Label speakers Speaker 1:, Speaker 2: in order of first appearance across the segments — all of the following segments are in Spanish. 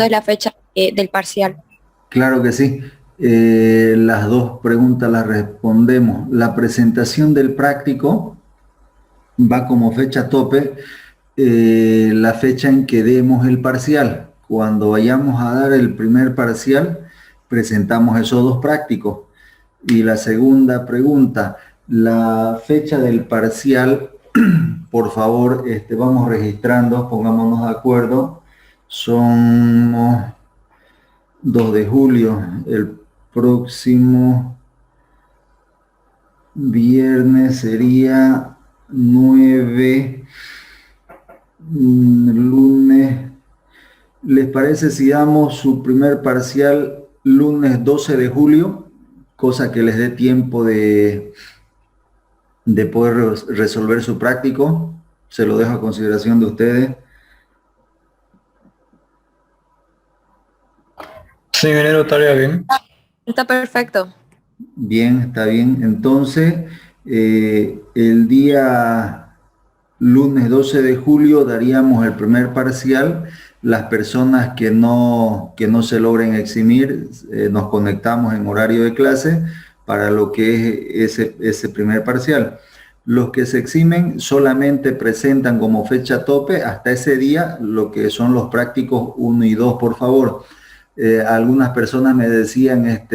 Speaker 1: cuándo es la fecha del parcial?
Speaker 2: Claro que sí. Las dos preguntas las respondemos. La presentación del práctico va como fecha tope la fecha en que demos el parcial. Cuando vayamos a dar el primer parcial, presentamos esos dos prácticos. Y la segunda pregunta, la fecha del parcial, por favor, vamos registrando, pongámonos de acuerdo. Somos 2 de julio, el próximo viernes sería 9, lunes. ¿Les parece si damos su primer parcial lunes 12 de julio? Cosa que les dé tiempo de poder resolver su práctico. Se lo dejo a consideración de ustedes.
Speaker 3: Sí, ingeniero, estaría bien.
Speaker 1: Está perfecto.
Speaker 2: Bien, está bien. Entonces, el día lunes 12 de julio daríamos el primer parcial. Las personas que no se logren eximir, nos conectamos en horario de clase para lo que es ese primer parcial. Los que se eximen solamente presentan como fecha tope hasta ese día lo que son los prácticos 1 y 2, por favor. Algunas personas me decían,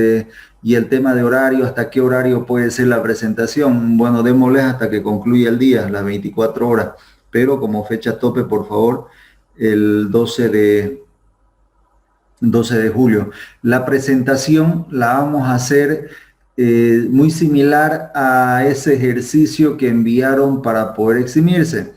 Speaker 2: y el tema de horario, ¿hasta qué horario puede ser la presentación? Bueno, démosles hasta que concluya el día, las 24 horas, pero como fecha tope, por favor, el 12 de julio. La presentación la vamos a hacer muy similar a ese ejercicio que enviaron para poder eximirse.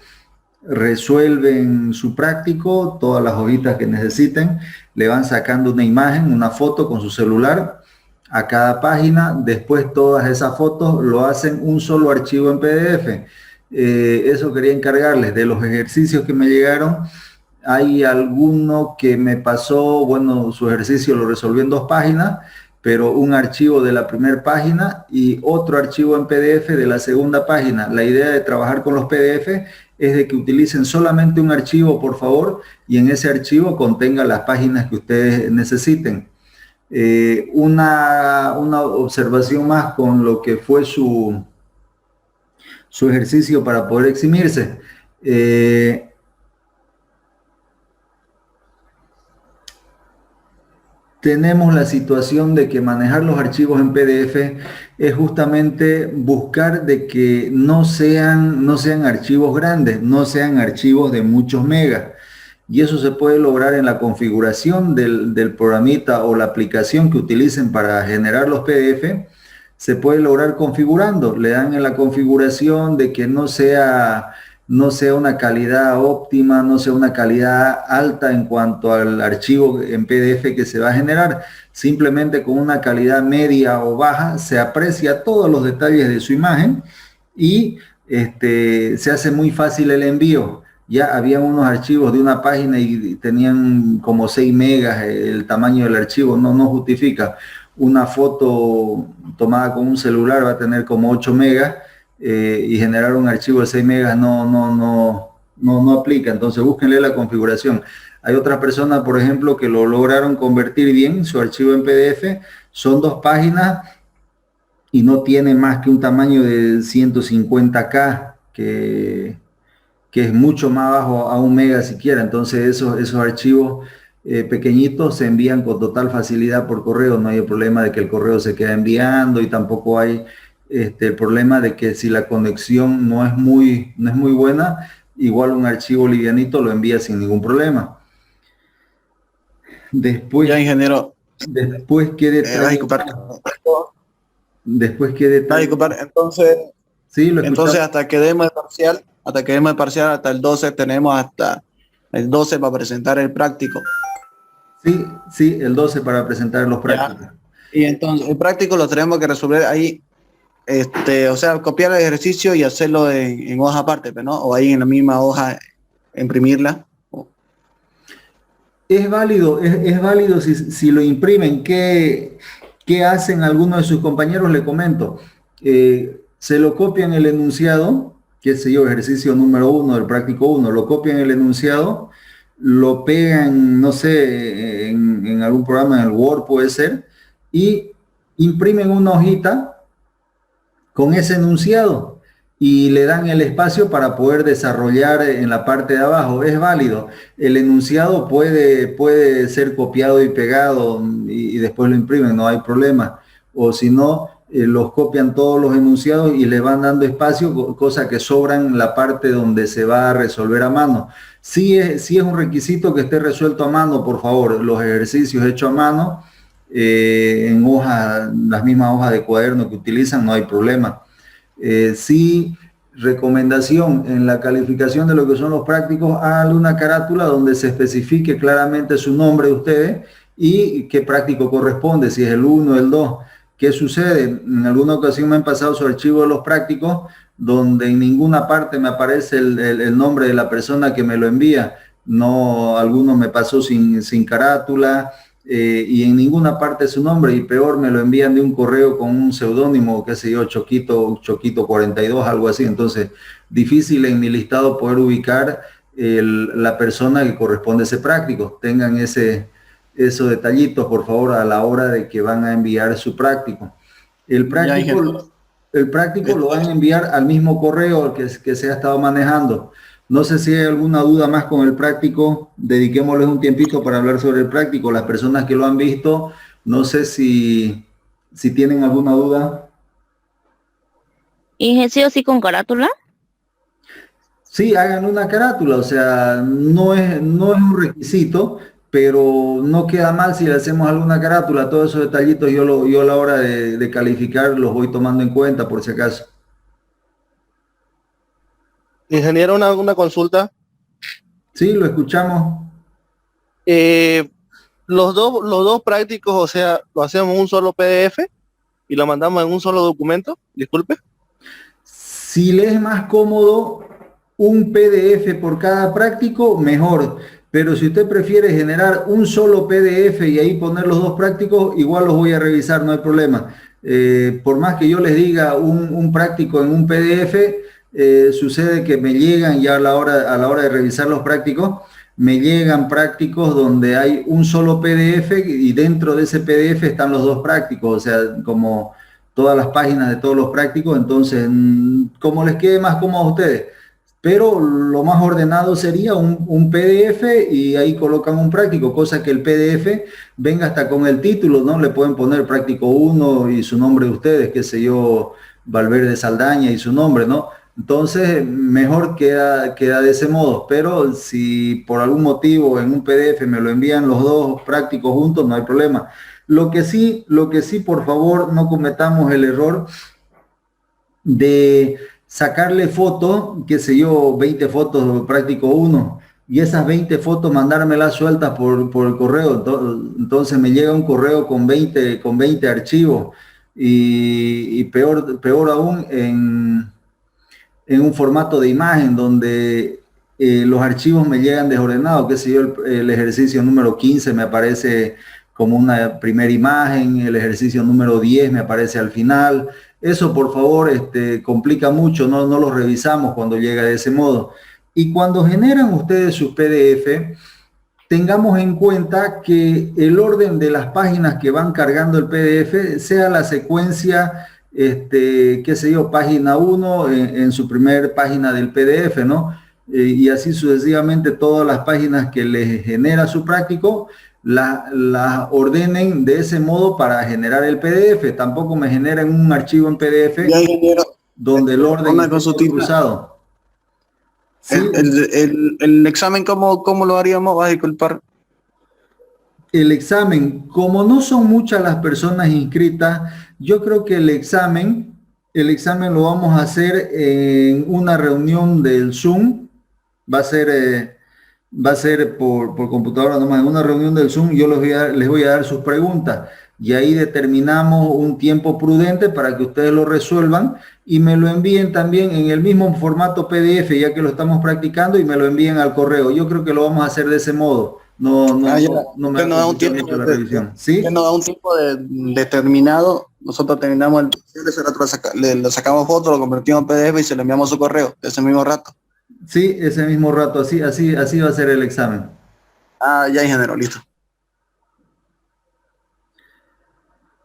Speaker 2: Resuelven su práctico, todas las hojitas que necesiten, le van sacando una imagen, una foto con su celular a cada página, después todas esas fotos lo hacen un solo archivo en PDF. Eso quería encargarles de los ejercicios que me llegaron. Hay alguno que me pasó, bueno, su ejercicio lo resolvió en 2 páginas, pero un archivo de la primera página y otro archivo en PDF de la segunda página. La idea de trabajar con los PDF es de que utilicen solamente un archivo, por favor, y en ese archivo contenga las páginas que ustedes necesiten. Una observación más con lo que fue su ejercicio para poder eximirse. Tenemos la situación de que manejar los archivos en PDF es justamente buscar de que no sean archivos grandes, no sean archivos de muchos megas. Y eso se puede lograr en la configuración del programita o la aplicación que utilicen para generar los PDF. Se puede lograr configurando. Le dan en la configuración de que no sea una calidad óptima, no sea una calidad alta en cuanto al archivo en PDF que se va a generar. Simplemente con una calidad media o baja se aprecia todos los detalles de su imagen y se hace muy fácil el envío. Ya habían unos archivos de una página y tenían como 6 megas el tamaño del archivo, no justifica. Una foto tomada con un celular va a tener como 8 megas y generar un archivo de 6 megas no aplica. Entonces búsquenle la configuración. Hay otras personas, por ejemplo, que lo lograron convertir bien, su archivo en PDF, son 2 páginas y no tiene más que un tamaño de 150K, que es mucho más bajo a 1 mega siquiera. Entonces esos archivos pequeñitos se envían con total facilidad por correo. No hay el problema de que el correo se queda enviando y tampoco hay el problema de que si la conexión no es muy buena, igual un archivo livianito lo envía sin ningún problema. Después,
Speaker 4: ya, ingeniero.
Speaker 2: Después qué detalle. Después qué detalle.
Speaker 4: Entonces,
Speaker 2: sí,
Speaker 4: entonces hasta que demos el parcial, hasta el 12 tenemos hasta el 12 para presentar el práctico.
Speaker 2: Sí, el 12 para presentar los prácticos.
Speaker 4: Ya. Y entonces el práctico lo tenemos que resolver ahí, o sea, copiar el ejercicio y hacerlo en hoja aparte, ¿no? O ahí en la misma hoja, imprimirla.
Speaker 2: Es válido si lo imprimen. ¿Qué hacen algunos de sus compañeros? Le comento. Se lo copian el enunciado, qué sé yo, ejercicio número 1 del práctico 1, lo copian el enunciado, lo pegan, no sé, en algún programa, en el Word puede ser, y imprimen una hojita con ese enunciado y le dan el espacio para poder desarrollar en la parte de abajo. Es válido. El enunciado puede ser copiado y pegado y después lo imprimen, no hay problema. O si no, los copian todos los enunciados y le van dando espacio, cosa que sobran la parte donde se va a resolver a mano. Sí es un requisito que esté resuelto a mano, por favor. Los ejercicios hechos a mano, en hoja, las mismas hojas de cuaderno que utilizan, no hay problema. Sí, recomendación en la calificación de lo que son los prácticos, háganle una carátula donde se especifique claramente su nombre de ustedes y qué práctico corresponde, si es el 1 o el 2. ¿Qué sucede? En alguna ocasión me han pasado su archivo de los prácticos donde en ninguna parte me aparece el nombre de la persona que me lo envía. No, alguno me pasó sin carátula, y en ninguna parte su nombre, y peor me lo envían de un correo con un seudónimo, qué sé yo, Choquito 42, algo así. Entonces, difícil en mi listado poder ubicar la persona que corresponde a ese práctico. Tengan esos detallitos, por favor, a la hora de que van a enviar su práctico. El práctico lo van a enviar al mismo correo que se ha estado manejando. No sé si hay alguna duda más con el práctico. Dediquémosles un tiempito para hablar sobre el práctico. Las personas que lo han visto, no sé si tienen alguna duda.
Speaker 5: ¿Y sí o sí con carátula?
Speaker 2: Sí, hagan una carátula, o sea, no es un requisito, pero no queda mal si le hacemos alguna carátula. Todos esos detallitos yo a la hora de calificar los voy tomando en cuenta por si acaso.
Speaker 6: Ingeniero, una consulta.
Speaker 2: Sí, lo escuchamos.
Speaker 6: Los dos prácticos, o sea, lo hacemos en un solo PDF y lo mandamos en un solo documento. Disculpe.
Speaker 2: Si le es más cómodo un PDF por cada práctico, mejor. Pero si usted prefiere generar un solo PDF y ahí poner los dos prácticos, igual los voy a revisar, no hay problema. Por más que yo les diga un práctico en un PDF, sucede que me llegan ya a la hora de revisar los prácticos, me llegan prácticos donde hay un solo PDF y dentro de ese PDF están los dos prácticos, o sea, como todas las páginas de todos los prácticos. Entonces, como les quede más cómodo a ustedes. Pero lo más ordenado sería un PDF y ahí colocan un práctico, cosa que el PDF venga hasta con el título, ¿no? Le pueden poner práctico 1 y su nombre de ustedes, qué sé yo, Valverde Saldaña y su nombre, ¿no? Entonces, mejor queda de ese modo. Pero si por algún motivo en un PDF me lo envían los dos prácticos juntos, no hay problema. Lo que sí, por favor, no cometamos el error de sacarle foto, qué sé yo, 20 fotos práctico 1, y esas 20 fotos mandármelas sueltas por el correo. Entonces me llega un correo con 20 archivos y peor aún en un formato de imagen donde los archivos me llegan desordenados, qué sé yo, el ejercicio número 15 me aparece como una primera imagen, el ejercicio número 10 me aparece al final. Eso, por favor, complica mucho, no lo revisamos cuando llega de ese modo. Y cuando generan ustedes sus PDF, tengamos en cuenta que el orden de las páginas que van cargando el PDF sea la secuencia, qué sé yo, página 1 en su primer página del PDF, ¿no? Y así sucesivamente todas las páginas que les genera su práctico, las ordenen de ese modo para generar el PDF. Tampoco me generen un archivo en PDF donde el orden está cruzado. ¿Sí?
Speaker 4: El examen, ¿cómo lo haríamos? Vas a disculpar.
Speaker 2: El examen, como no son muchas las personas inscritas, yo creo que el examen lo vamos a hacer en una reunión del Zoom. Va a ser por computadora nomás, en una reunión del Zoom. Yo les voy a dar sus preguntas y ahí determinamos un tiempo prudente para que ustedes lo resuelvan y me lo envíen también en el mismo formato PDF, ya que lo estamos practicando, y me lo envíen al correo. Yo creo que lo vamos a hacer de ese modo. No me da un tiempo la revisión. ¿Sí?
Speaker 4: Nos da un tiempo determinado. Nosotros terminamos le sacamos foto, lo convertimos en PDF y se lo enviamos a su correo ese mismo rato.
Speaker 2: Sí, ese mismo rato, así va a ser el examen.
Speaker 4: Ah, ya, ingeniero, listo.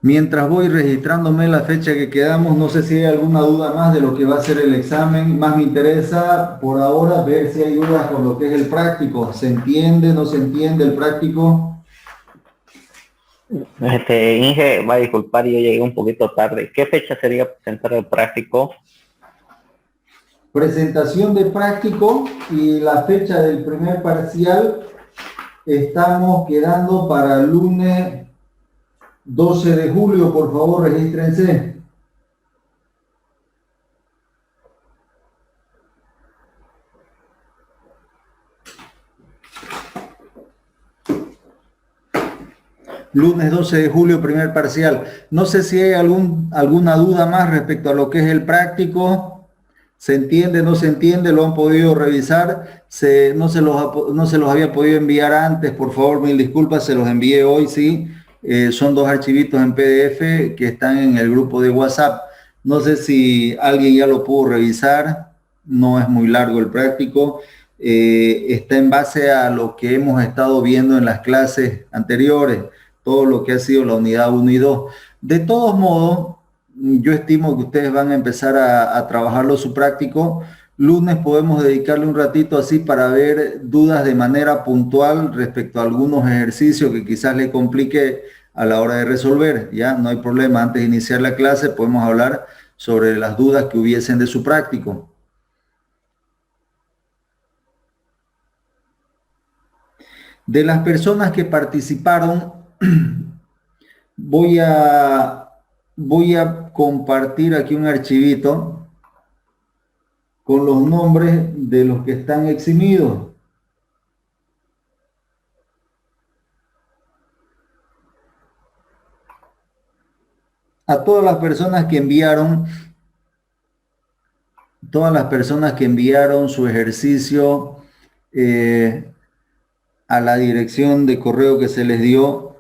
Speaker 2: Mientras voy registrándome la fecha que quedamos, no sé si hay alguna duda más de lo que va a ser el examen. Más me interesa por ahora ver si hay dudas con lo que es el práctico. ¿Se entiende, no se entiende el práctico?
Speaker 5: Inge, va a disculpar, yo llegué un poquito tarde. ¿Qué fecha sería presentar el práctico?
Speaker 2: Presentación de práctico y la fecha del primer parcial estamos quedando para el lunes 12 de julio, por favor, regístrense. Lunes 12 de julio, primer parcial. No sé si hay alguna duda más respecto a lo que es el práctico. ¿Se entiende, no se entiende? ¿Lo han podido revisar? No se los había podido enviar antes, por favor, mil disculpas, se los envié hoy, sí. Son 2 archivitos en PDF que están en el grupo de WhatsApp. No sé si alguien ya lo pudo revisar, no es muy largo el práctico. Está en base a lo que hemos estado viendo en las clases anteriores, todo lo que ha sido la unidad 1 y 2. De todos modos, yo estimo que ustedes van a empezar a trabajarlo su práctico. Lunes podemos dedicarle un ratito así para ver dudas de manera puntual respecto a algunos ejercicios que quizás le complique a la hora de resolver. Ya no hay problema, antes de iniciar la clase podemos hablar sobre las dudas que hubiesen de su práctico. De las personas que participaron, voy a compartir aquí un archivito con los nombres de los que están eximidos. A todas las personas que enviaron su ejercicio a la dirección de correo que se les dio,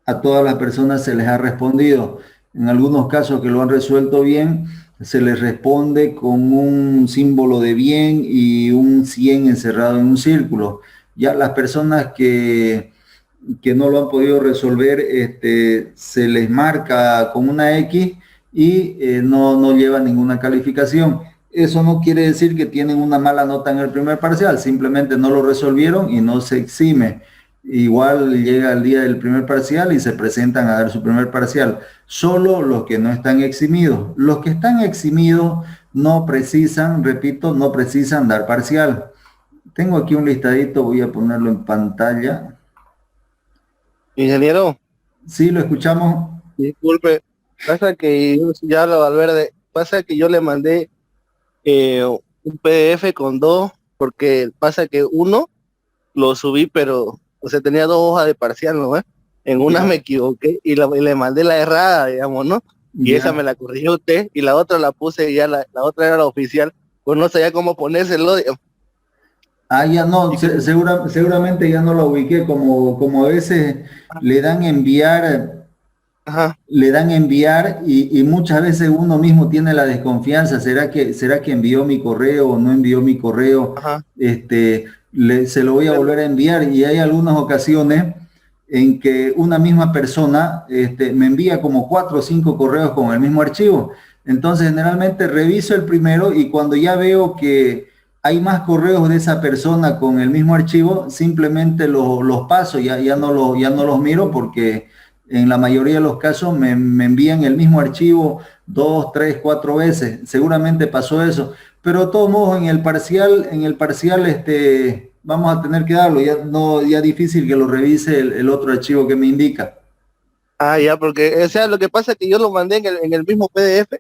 Speaker 2: a todas las personas se les ha respondido. En algunos casos que lo han resuelto bien, se les responde con un símbolo de bien y un 100 encerrado en un círculo. Ya las personas que no lo han podido resolver, se les marca con una X y no lleva ninguna calificación. Eso no quiere decir que tienen una mala nota en el primer parcial, simplemente no lo resolvieron y no se exime. Igual llega el día del primer parcial y se presentan a dar su primer parcial. Solo los que no están eximidos. Los que están eximidos no precisan, repito, no precisan dar parcial. Tengo aquí un listadito, voy a ponerlo en pantalla.
Speaker 6: Ingeniero.
Speaker 2: Sí, lo escuchamos.
Speaker 6: Disculpe, pasa que ya lo Valverde, pasa que yo le mandé un PDF con 2, porque pasa que uno lo subí, pero, o sea, tenía 2 hojas de parcial, ¿no? En una me equivoqué y le mandé la errada, digamos, ¿no? Y esa me la corrigió usted, y la otra la puse, ya la otra era la oficial, pues no sabía cómo ponérselo, digamos.
Speaker 2: Ah, ya no, seguramente ya no la ubiqué, como a veces le dan enviar. Ajá. Le dan enviar y muchas veces uno mismo tiene la desconfianza. ¿Será que envió mi correo o no envió mi correo? Ajá. Se lo voy a volver a enviar, y hay algunas ocasiones en que una misma persona me envía como 4 o 5 correos con el mismo archivo. Entonces generalmente reviso el primero, y cuando ya veo que hay más correos de esa persona con el mismo archivo, simplemente los paso, ya no los miro, porque en la mayoría de los casos me envían el mismo archivo 2, 3, 4 veces. Seguramente pasó eso. Pero de todos modos en el parcial vamos a tener que darlo. Ya difícil que lo revise el otro archivo que me indica.
Speaker 6: Ah, ya, porque, o sea, lo que pasa es que yo lo mandé en el mismo PDF.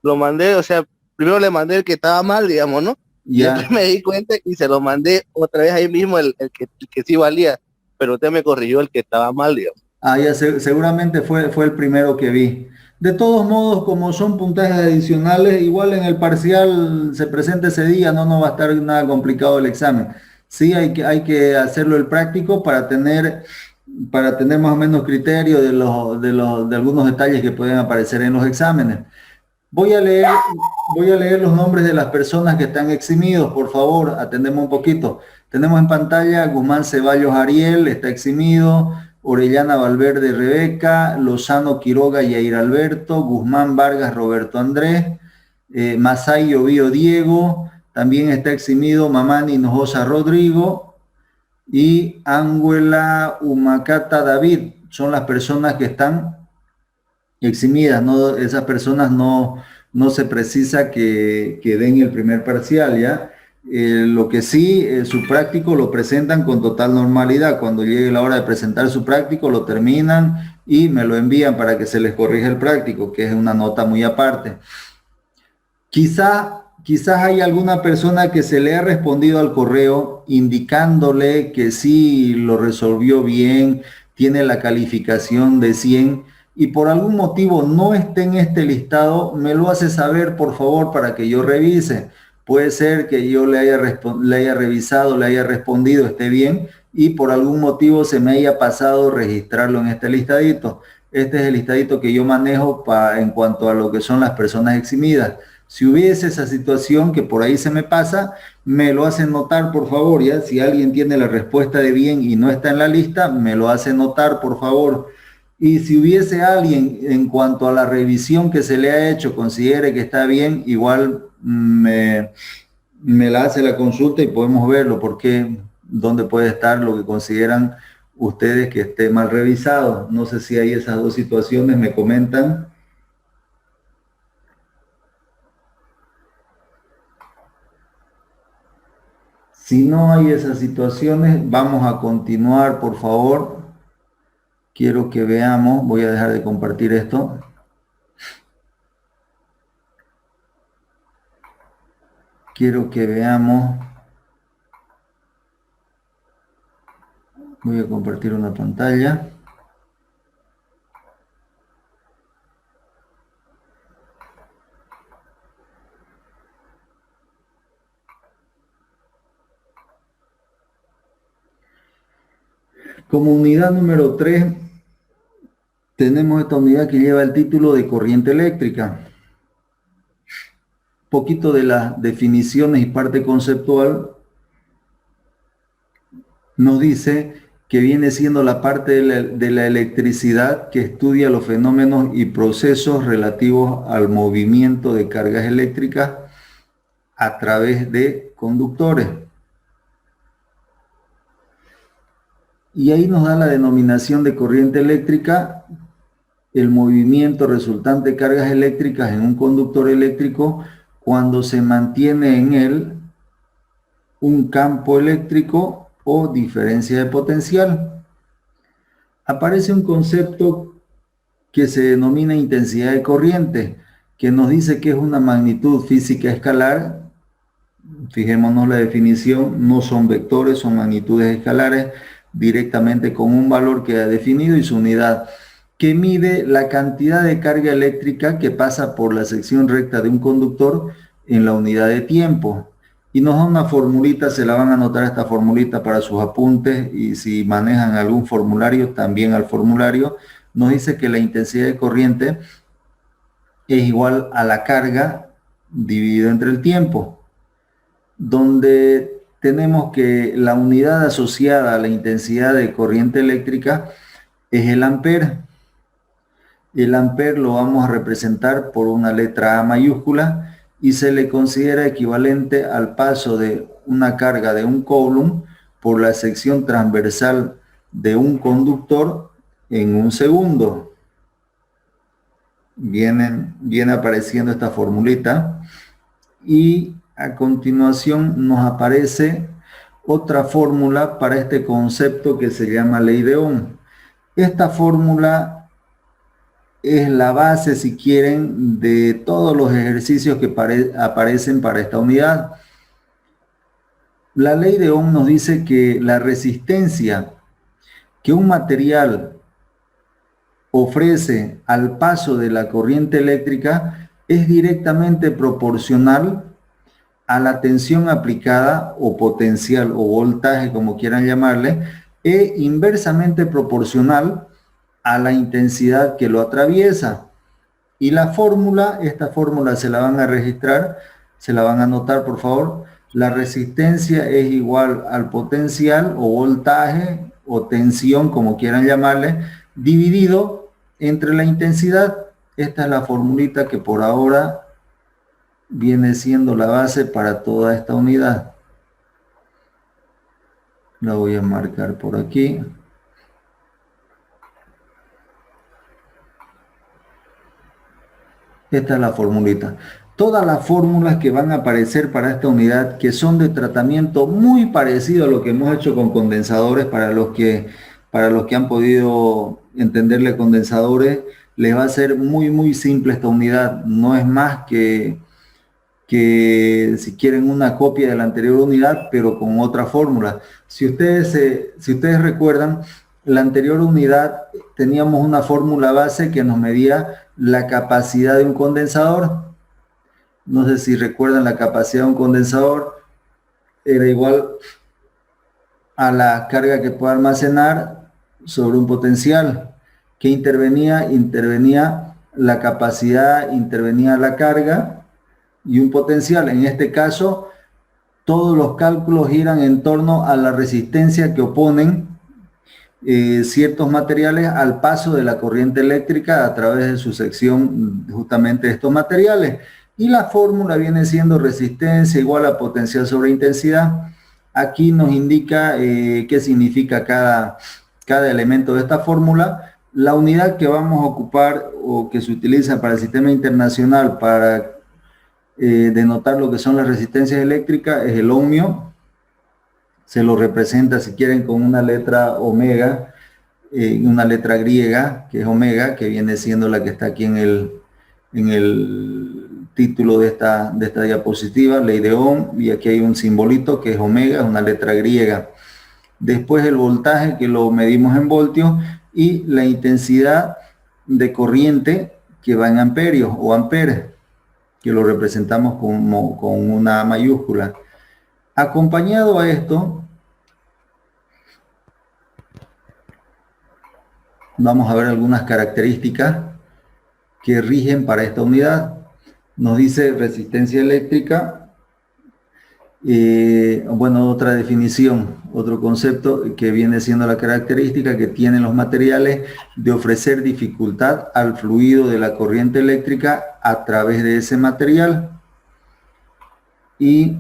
Speaker 6: Lo mandé, o sea, primero le mandé el que estaba mal, digamos, ¿no? Ya. Y después me di cuenta y se lo mandé otra vez ahí mismo el que sí valía. Pero usted me corrigió el que estaba mal, digamos.
Speaker 2: Ah, ya, seguramente fue el primero que vi. De todos modos, como son puntajes adicionales, igual en el parcial se presenta ese día, no va a estar nada complicado el examen. Sí, hay que hacerlo el práctico para tener más o menos criterio de algunos detalles que pueden aparecer en los exámenes. Voy a leer los nombres de las personas que están eximidos, por favor, atendemos un poquito. Tenemos en pantalla Guzmán Ceballos Ariel, está eximido. Orellana Valverde Rebeca, Lozano Quiroga Yair Alberto, Guzmán Vargas Roberto Andrés, Masay Llovío Diego, también está eximido Mamani Hinojosa Rodrigo y Ánguela Humacata David. Son las personas que están eximidas, ¿no? Esas personas no se precisa que den el primer parcial, ¿ya? Lo que sí, su práctico lo presentan con total normalidad. Cuando llegue la hora de presentar su práctico, lo terminan y me lo envían para que se les corrija el práctico, que es una nota muy aparte. Quizás hay alguna persona que se le ha respondido al correo indicándole que sí lo resolvió bien, tiene la calificación de 100 y por algún motivo no esté en este listado, me lo hace saber, por favor, para que yo revise. Puede ser que yo le haya revisado, le haya respondido, esté bien, y por algún motivo se me haya pasado registrarlo en este listadito. Este es el listadito que yo manejo en cuanto a lo que son las personas eximidas. Si hubiese esa situación que por ahí se me pasa, me lo hacen notar, por favor, ¿ya? Si alguien tiene la respuesta de bien y no está en la lista, me lo hace notar, por favor. Y si hubiese alguien en cuanto a la revisión que se le ha hecho, considere que está bien, igual me la hace la consulta y podemos verlo, porque dónde puede estar lo que consideran ustedes que esté mal revisado. No sé si hay esas dos situaciones, me comentan. Si no hay esas situaciones, vamos a continuar, por favor. Quiero que veamos, voy a dejar de compartir esto. Quiero que veamos. Voy a compartir una pantalla. Como unidad número 3, tenemos esta unidad que lleva el título de corriente eléctrica. Poquito de las definiciones y parte conceptual nos dice que viene siendo la parte de la electricidad que estudia los fenómenos y procesos relativos al movimiento de cargas eléctricas a través de conductores. Y ahí nos da la denominación de corriente eléctrica, el movimiento resultante de cargas eléctricas en un conductor eléctrico cuando se mantiene en él un campo eléctrico o diferencia de potencial. Aparece un concepto que se denomina intensidad de corriente, que nos dice que es una magnitud física escalar. Fijémonos la definición, no son vectores, son magnitudes escalares, directamente con un valor que ha definido y su unidad, que mide la cantidad de carga eléctrica que pasa por la sección recta de un conductor en la unidad de tiempo. Y nos da una formulita, se la van a anotar esta formulita para sus apuntes, y si manejan algún formulario, también al formulario. Nos dice que la intensidad de corriente es igual a la carga dividido entre el tiempo, donde tenemos que la unidad asociada a la intensidad de corriente eléctrica es el ampere. El ampere lo vamos a representar por una letra A mayúscula y se le considera equivalente al paso de una carga de un coulomb por la sección transversal de un conductor en un segundo. Viene apareciendo esta formulita y a continuación nos aparece otra fórmula para este concepto que se llama ley de Ohm. Esta fórmula es la base, si quieren, de todos los ejercicios que aparecen para esta unidad. La ley de Ohm nos dice que la resistencia que un material ofrece al paso de la corriente eléctrica es directamente proporcional a la tensión aplicada o potencial o voltaje, como quieran llamarle, e inversamente proporcional a la intensidad que lo atraviesa. Y la fórmula, esta fórmula se la van a registrar, se la van a anotar, por favor. La resistencia es igual al potencial o voltaje o tensión, como quieran llamarle, dividido entre la intensidad. Esta es la formulita que por ahora viene siendo la base para toda esta unidad. La voy a marcar por aquí. Esta es la formulita. Todas las fórmulas que van a aparecer para esta unidad, que son de tratamiento muy parecido a lo que hemos hecho con condensadores, para los que han podido entenderle condensadores, les va a ser muy simple esta unidad. No es más que si quieren una copia de la anterior unidad, pero con otra fórmula. Si ustedes recuerdan, la anterior unidad teníamos una fórmula base que nos medía la capacidad de un condensador. No sé si recuerdan, la capacidad de un condensador era igual a la carga que puede almacenar sobre un potencial. ¿Qué intervenía? Intervenía la capacidad, intervenía la carga y un potencial. En este caso, todos los cálculos giran en torno a la resistencia que oponen ciertos materiales al paso de la corriente eléctrica a través de su sección justamente de estos materiales. Y la fórmula viene siendo resistencia igual a potencial sobre intensidad. Aquí nos indica qué significa cada elemento de esta fórmula. La unidad que vamos a ocupar o que se utiliza para el sistema internacional para denotar lo que son las resistencias eléctricas es el ohmio. Se lo representa, si quieren, con una letra omega, una letra griega, que es omega, que viene siendo la que está aquí en el título de esta diapositiva, ley de Ohm, y aquí hay un simbolito que es omega, es una letra griega. Después el voltaje, que lo medimos en voltios, y la intensidad de corriente, que va en amperios o amperes, que lo representamos con una mayúscula. Acompañado a esto, vamos a ver algunas características que rigen para esta unidad. Nos dice resistencia eléctrica, bueno, otra definición, otro concepto que viene siendo la característica que tienen los materiales de ofrecer dificultad al fluido de la corriente eléctrica a través de ese material. Y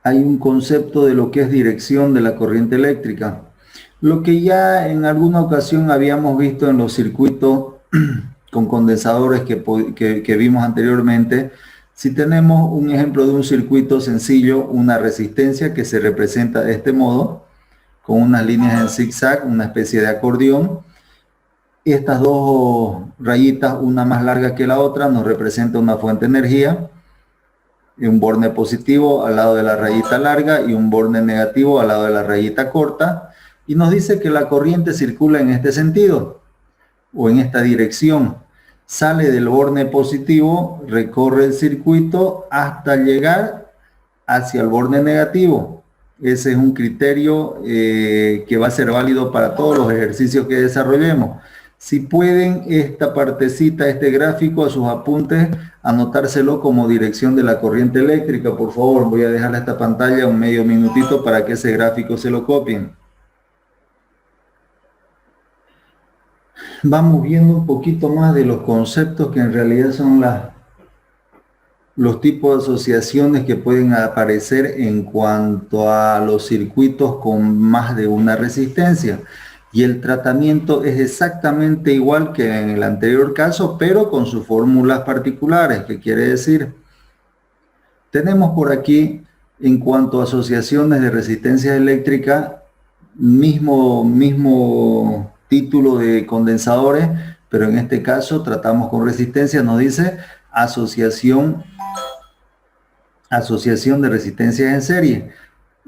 Speaker 2: hay un concepto de lo que es dirección de la corriente eléctrica. Lo que ya en alguna ocasión habíamos visto en los circuitos con condensadores que vimos anteriormente. Si tenemos un ejemplo de un circuito sencillo, una resistencia que se representa de este modo, con unas líneas en zigzag, una especie de acordeón. Estas dos rayitas, una más larga que la otra, nos representa una fuente de energía. Un borne positivo al lado de la rayita larga y un borne negativo al lado de la rayita corta. Y nos dice que la corriente circula en este sentido o en esta dirección. Sale del borne positivo, recorre el circuito hasta llegar hacia el borne negativo. Ese es un criterio que va a ser válido para todos los ejercicios que desarrollemos. Si pueden, esta partecita, este gráfico, a sus apuntes, anotárselo como dirección de la corriente eléctrica, por favor. Voy a dejar esta pantalla un medio minutito para que ese gráfico se lo copien. Vamos viendo un poquito más de los conceptos que en realidad son los tipos de asociaciones que pueden aparecer en cuanto a los circuitos con más de una resistencia. Y el tratamiento es exactamente igual que en el anterior caso, pero con sus fórmulas particulares. ¿Qué quiere decir? Tenemos por aquí, en cuanto a asociaciones de resistencia eléctrica, mismo título de condensadores, pero en este caso tratamos con resistencia. Nos dice asociación de resistencias en serie.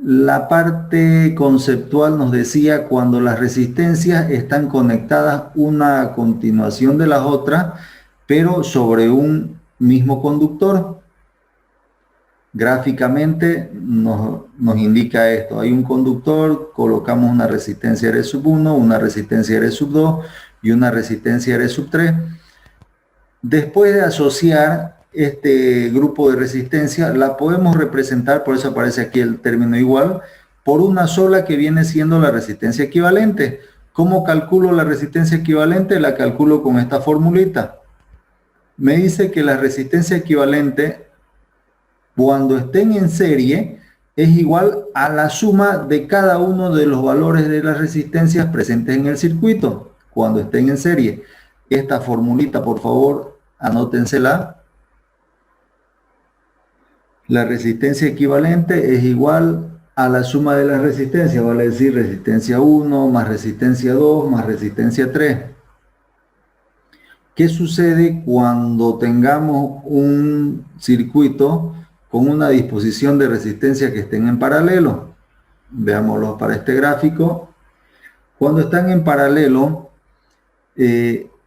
Speaker 2: La parte conceptual nos decía cuando las resistencias están conectadas una a continuación de las otras, pero sobre un mismo conductor. Gráficamente nos indica esto. Hay un conductor, colocamos una resistencia R1, una resistencia R2 y una resistencia R3. Después de asociar este grupo de resistencia la podemos representar, por eso aparece aquí el término igual, por una sola que viene siendo la resistencia equivalente. ¿Cómo calculo la resistencia equivalente? La calculo con esta formulita. Me dice que la resistencia equivalente, cuando estén en serie, es igual a la suma de cada uno de los valores de las resistencias presentes en el circuito, cuando estén en serie. Esta formulita, por favor, anótensela. La resistencia equivalente es igual a la suma de las resistencias, vale decir resistencia 1 más resistencia 2 más resistencia 3. ¿Qué sucede cuando tengamos un circuito con una disposición de resistencia que estén en paralelo? Veámoslo para este gráfico. Cuando están en paralelo,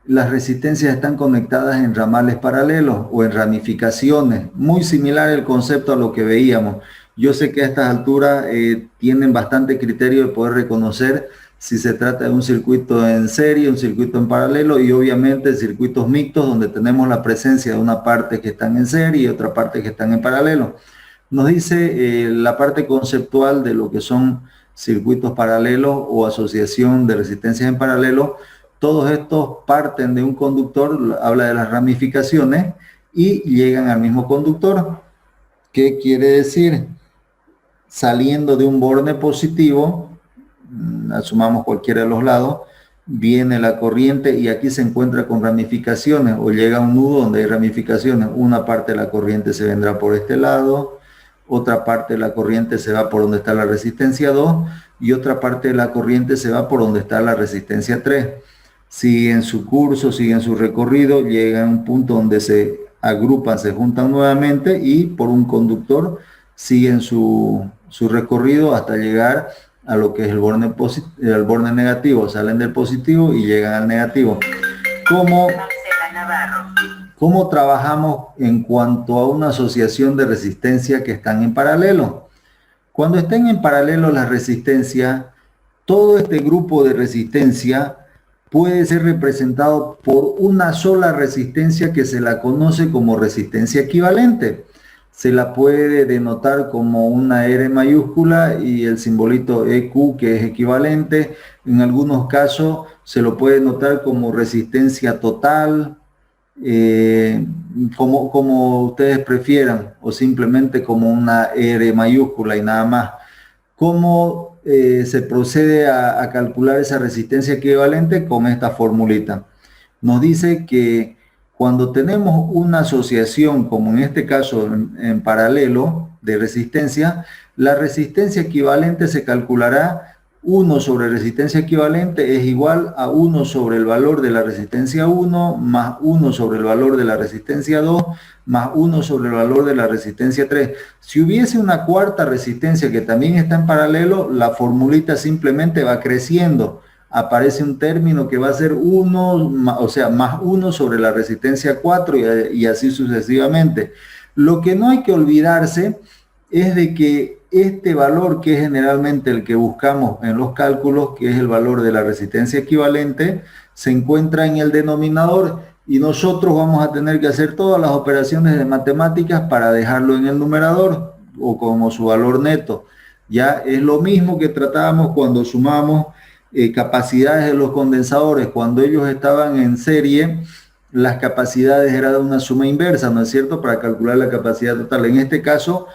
Speaker 2: las resistencias están conectadas en ramales paralelos o en ramificaciones. Muy similar el concepto a lo que veíamos. Yo sé que a estas alturas tienen bastante criterio de poder reconocer si se trata de un circuito en serie, un circuito en paralelo y obviamente circuitos mixtos donde tenemos la presencia de una parte que están en serie y otra parte que están en paralelo. Nos dice la parte conceptual de lo que son circuitos paralelos o asociación de resistencias en paralelo. Todos estos parten de un conductor, habla de las ramificaciones y llegan al mismo conductor. ¿Qué quiere decir? Saliendo de un borde positivo, asumamos cualquiera de los lados, viene la corriente y aquí se encuentra con ramificaciones o llega a un nudo donde hay ramificaciones. Una parte de la corriente se vendrá por este lado, otra parte de la corriente se va por donde está la resistencia 2 y otra parte de la corriente se va por donde está la resistencia 3. Siguen su curso, siguen su recorrido, llegan a un punto donde se agrupan, se juntan nuevamente y por un conductor siguen su recorrido hasta llegar a lo que es el borde negativo. Salen del positivo y llegan al negativo. ¿Cómo trabajamos en cuanto a una asociación de resistencia que están en paralelo? Cuando estén en paralelo las resistencias, todo este grupo de resistencia puede ser representado por una sola resistencia que se la conoce como resistencia equivalente. Se la puede denotar como una R mayúscula y el simbolito EQ, que es equivalente. En algunos casos se lo puede notar como resistencia total, como ustedes prefieran, o simplemente como una R mayúscula y nada más. ¿Cómo se procede a calcular esa resistencia equivalente? Con esta formulita. Nos dice que cuando tenemos una asociación, como en este caso en paralelo de resistencia, la resistencia equivalente se calculará 1 sobre resistencia equivalente es igual a 1 sobre el valor de la resistencia 1 más 1 sobre el valor de la resistencia 2 más 1 sobre el valor de la resistencia 3. Si hubiese una cuarta resistencia que también está en paralelo, la formulita simplemente va creciendo. Aparece un término que va a ser 1, o sea, más 1 sobre la resistencia 4 y así sucesivamente. Lo que no hay que olvidarse es de que este valor, que es generalmente el que buscamos en los cálculos, que es el valor de la resistencia equivalente, se encuentra en el denominador y nosotros vamos a tener que hacer todas las operaciones de matemáticas para dejarlo en el numerador o como su valor neto. Ya es lo mismo que tratábamos cuando sumamos capacidades de los condensadores. Cuando ellos estaban en serie, las capacidades eran una suma inversa, ¿no es cierto?, para calcular la capacidad total. En este caso,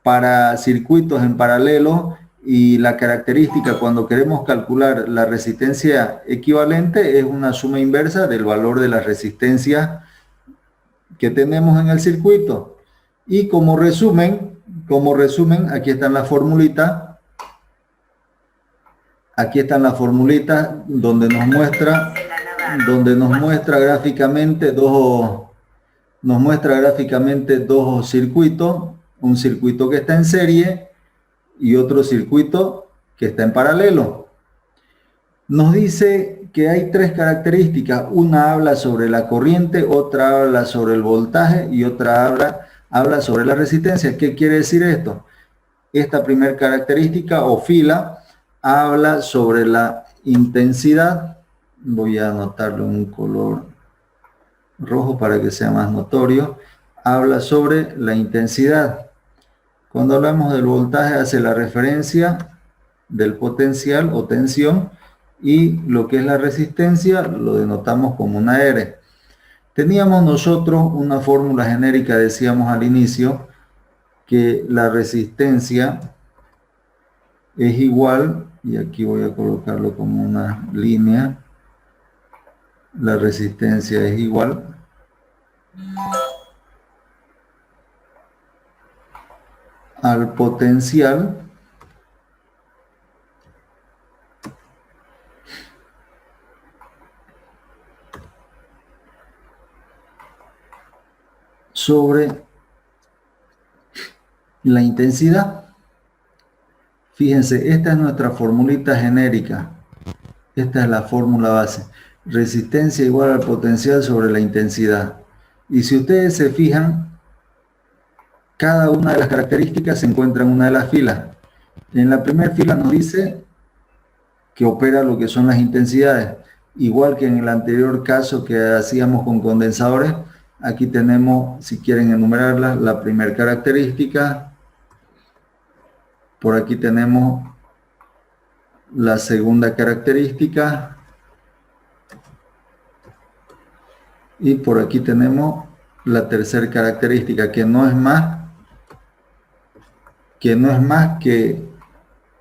Speaker 2: para circuitos en paralelo y la característica cuando queremos calcular la resistencia equivalente es una suma inversa del valor de la resistencia que tenemos en el circuito. Y como resumen, aquí están las formulitas. Aquí están las formulitas donde nos muestra gráficamente dos circuitos. Un circuito que está en serie y otro circuito que está en paralelo. Nos dice que hay 3 características. Una habla sobre la corriente, otra habla sobre el voltaje y otra habla sobre la resistencia. ¿Qué quiere decir esto? Esta primera característica o fila habla sobre la intensidad. Voy a anotarlo en un color rojo para que sea más notorio. habla sobre la intensidad. Cuando hablamos del voltaje hace la referencia del potencial o tensión, y lo que es la resistencia lo denotamos como una R. Teníamos nosotros una fórmula genérica, decíamos al inicio, que la resistencia es igual, y aquí voy a colocarlo como una línea, la resistencia es igual al potencial sobre la intensidad. Fíjense, esta es nuestra formulita genérica. Esta es la fórmula base. Resistencia igual al potencial sobre la intensidad. Y si ustedes se fijan, cada una de las características se encuentra en una de las filas. En la primera fila nos dice que opera lo que son las intensidades. Igual que en el anterior caso que hacíamos con condensadores, aquí tenemos, si quieren enumerarlas, la primera característica. Por aquí tenemos la segunda característica. Y por aquí tenemos la tercera característica, que no es más que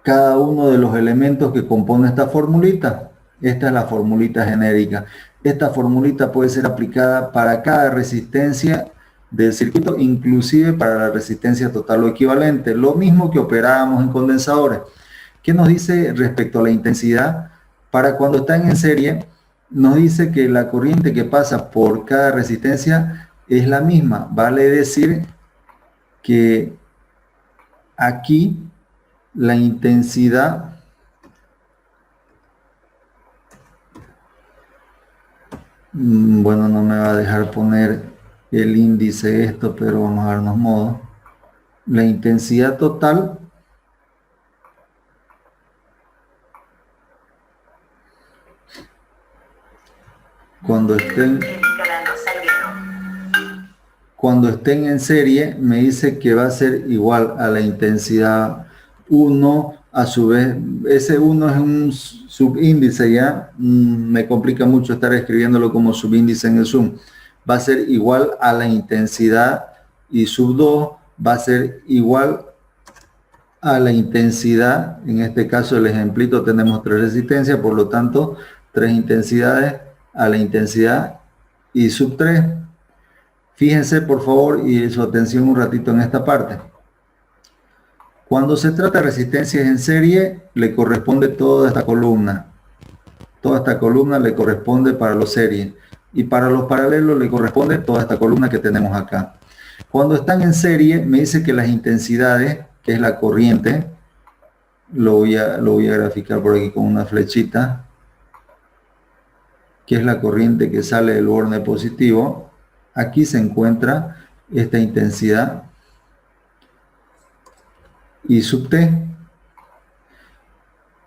Speaker 2: cada uno de los elementos que compone esta formulita. Esta es la formulita genérica. Esta formulita puede ser aplicada para cada resistencia del circuito, inclusive para la resistencia total o equivalente. Lo mismo que operábamos en condensadores. ¿Qué nos dice respecto a la intensidad? Para cuando están en serie, nos dice que la corriente que pasa por cada resistencia es la misma. Vale decir que aquí la intensidad bueno, no me va a dejar poner el índice esto, pero vamos a darnos modo. La intensidad total cuando estén en serie me dice que va a ser igual a la intensidad 1, a su vez ese 1 es un subíndice, ya me complica mucho estar escribiéndolo como subíndice en el Zoom. Va a ser igual a la intensidad, y sub 2 va a ser igual a la intensidad. En este caso el ejemplito tenemos 3 resistencias, por lo tanto 3 intensidades a la intensidad y sub 3. Fíjense por favor y su atención un ratito en esta parte. Cuando se trata de resistencias en serie, le corresponde toda esta columna. Toda esta columna le corresponde para los series. Y para los paralelos le corresponde toda esta columna que tenemos acá. Cuando están en serie, me dice que las intensidades, que es la corriente, lo voy a graficar por aquí con una flechita, que es la corriente que sale del borne positivo. Aquí se encuentra esta intensidad y sub T.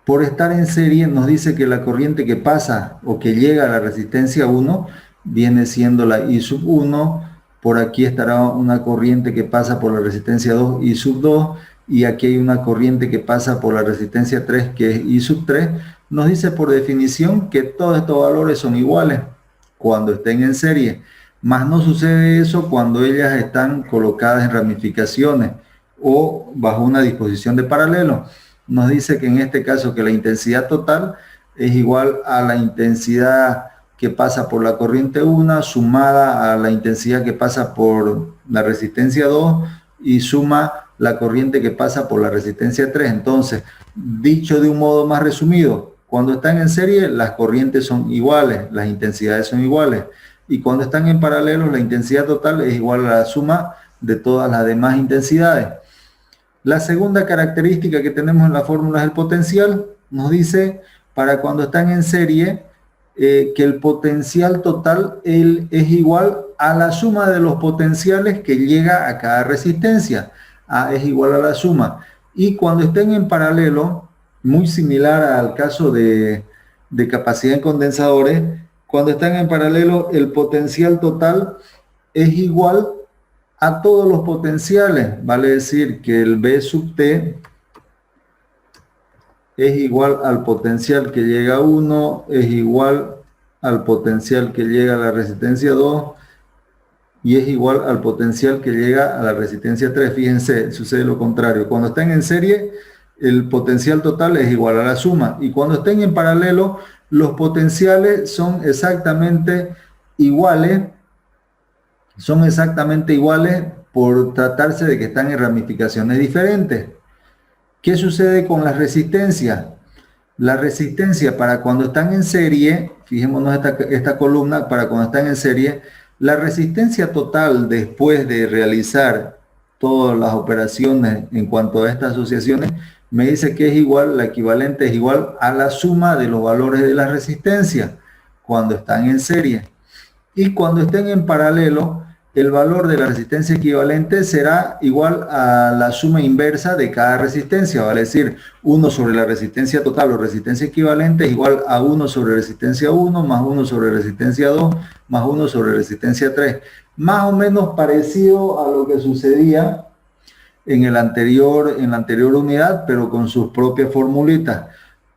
Speaker 2: Por estar en serie nos dice que la corriente que pasa o que llega a la resistencia 1 viene siendo la I sub 1. Por aquí estará una corriente que pasa por la resistencia 2, I sub 2, y aquí hay una corriente que pasa por la resistencia 3, que es I sub 3. Nos dice por definición que todos estos valores son iguales cuando estén en serie, mas no sucede eso cuando ellas están colocadas en ramificaciones o bajo una disposición de paralelo. Nos dice que en este caso que la intensidad total es igual a la intensidad que pasa por la corriente 1 sumada a la intensidad que pasa por la resistencia 2 y suma la corriente que pasa por la resistencia 3. Entonces, dicho de un modo más resumido, cuando están en serie las corrientes son iguales, las intensidades son iguales, y cuando están en paralelo la intensidad total es igual a la suma de todas las demás intensidades. La segunda característica que tenemos en la fórmula es el potencial. Nos dice para cuando están en serie que el potencial total es igual a la suma de los potenciales que llega a cada resistencia. A es igual a la suma. Y cuando estén en paralelo, muy similar al caso de capacidad en condensadores, cuando están en paralelo el potencial total es igual a todos los potenciales, vale decir que el B sub T es igual al potencial que llega a 1, es igual al potencial que llega a la resistencia 2 y es igual al potencial que llega a la resistencia 3. Fíjense, sucede lo contrario. Cuando están en serie, el potencial total es igual a la suma, y cuando estén en paralelo, los potenciales son exactamente iguales, por tratarse de que están en ramificaciones diferentes. ¿Qué sucede con las resistencias? La resistencia para cuando están en serie, fijémonos esta columna, para cuando están en serie, la resistencia total después de realizar todas las operaciones en cuanto a estas asociaciones, me dice que es igual, la equivalente es igual a la suma de los valores de la resistencia cuando están en serie. Y cuando estén en paralelo, el valor de la resistencia equivalente será igual a la suma inversa de cada resistencia, vale decir, 1 sobre la resistencia total o resistencia equivalente es igual a 1 sobre resistencia 1 más 1 sobre resistencia 2 más 1 sobre resistencia 3. Más o menos parecido a lo que sucedía en la anterior unidad, pero con sus propias formulitas.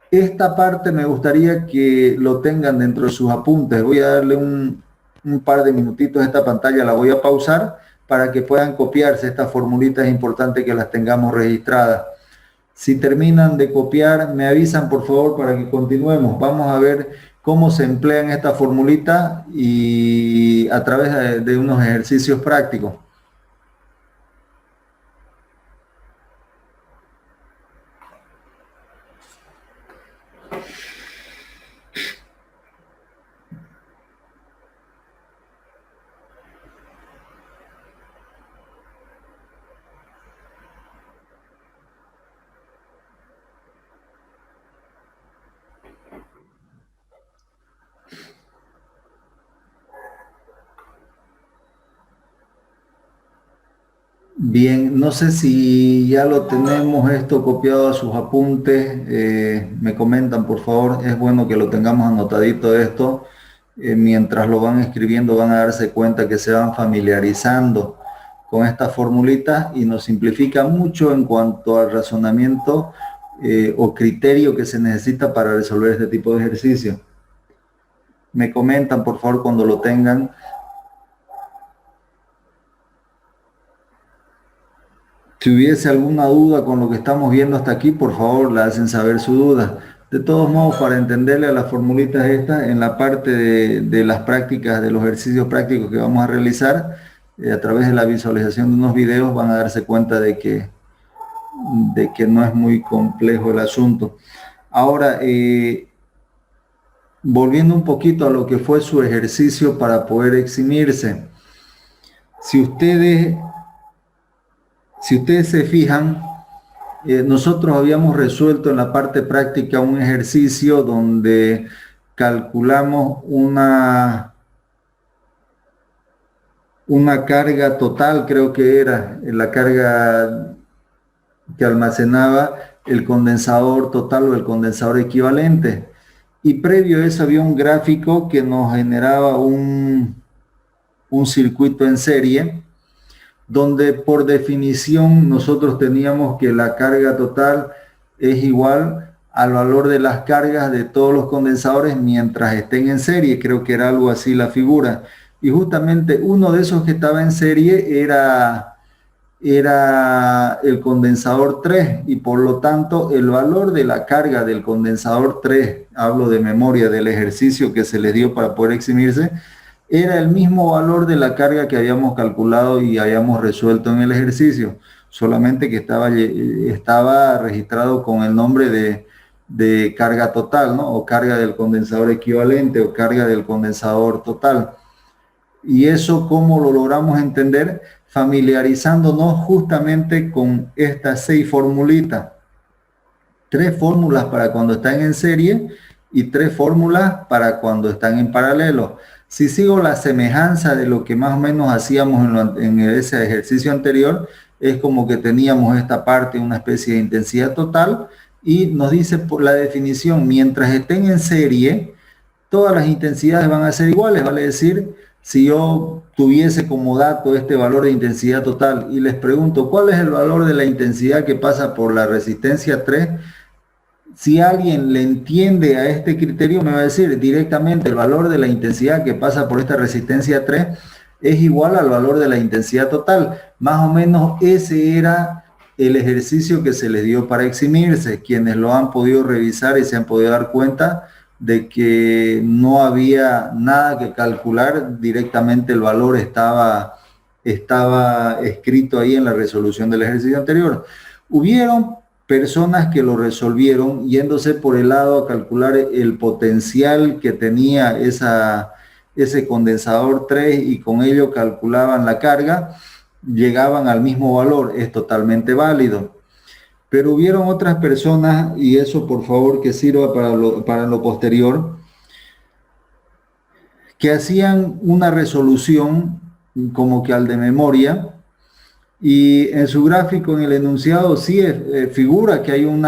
Speaker 2: Esta parte me gustaría que lo tengan dentro de sus apuntes. Voy a darle un par de minutitos a esta pantalla, la voy a pausar para que puedan copiarse estas formulitas. Es importante que las tengamos registradas. Si terminan de copiar, me avisan por favor para que continuemos. Vamos a ver cómo se emplean estas formulitas y a través de unos ejercicios prácticos. Bien, no sé si ya lo tenemos esto copiado a sus apuntes. Me comentan por favor, es bueno que lo tengamos anotadito esto. Mientras lo van escribiendo van a darse cuenta que se van familiarizando con estas formulitas y nos simplifica mucho en cuanto al razonamiento o criterio que se necesita para resolver este tipo de ejercicio. Me comentan por favor cuando lo tengan. Si hubiese alguna duda con lo que estamos viendo hasta aquí, por favor, la hacen saber su duda. De todos modos, para entenderle a las formulitas estas, en la parte de las prácticas, de los ejercicios prácticos que vamos a realizar, a través de la visualización de unos videos, van a darse cuenta de que no es muy complejo el asunto. Ahora, volviendo un poquito a lo que fue su ejercicio para poder eximirse. Si ustedes se fijan, nosotros habíamos resuelto en la parte práctica un ejercicio donde calculamos una carga total, creo que era la carga que almacenaba el condensador total o el condensador equivalente. Y previo a eso había un gráfico que nos generaba un circuito en serie, donde por definición nosotros teníamos que la carga total es igual al valor de las cargas de todos los condensadores mientras estén en serie. Creo que era algo así la figura. Y justamente uno de esos que estaba en serie era el condensador 3, y por lo tanto el valor de la carga del condensador 3, hablo de memoria del ejercicio que se les dio para poder eximirse, era el mismo valor de la carga que habíamos calculado y habíamos resuelto en el ejercicio, solamente que estaba registrado con el nombre de carga total, ¿no? O carga del condensador equivalente o carga del condensador total. Y eso, ¿cómo lo logramos entender? Familiarizándonos justamente con estas 6 formulitas. 3 fórmulas para cuando están en serie y 3 fórmulas para cuando están en paralelo. Si sigo la semejanza de lo que más o menos hacíamos en ese ejercicio anterior, es como que teníamos esta parte, una especie de intensidad total, y nos dice por la definición, mientras estén en serie, todas las intensidades van a ser iguales, vale decir, Si yo tuviese como dato este valor de intensidad total y les pregunto cuál es el valor de la intensidad que pasa por la resistencia 3, si alguien le entiende a este criterio, me va a decir directamente el valor de la intensidad que pasa por esta resistencia 3 es igual al valor de la intensidad total. Más o menos ese era el ejercicio que se les dio para eximirse. Quienes lo han podido revisar y se han podido dar cuenta de que no había nada que calcular, directamente el valor estaba escrito ahí en la resolución del ejercicio anterior. Hubieron personas que lo resolvieron yéndose por el lado a calcular el potencial que tenía ese condensador 3 y con ello calculaban la carga, llegaban al mismo valor, es totalmente válido. Pero hubieron otras personas, y eso por favor que sirva para lo posterior, que hacían una resolución como que al de memoria, y en su gráfico, en el enunciado, sí figura que hay un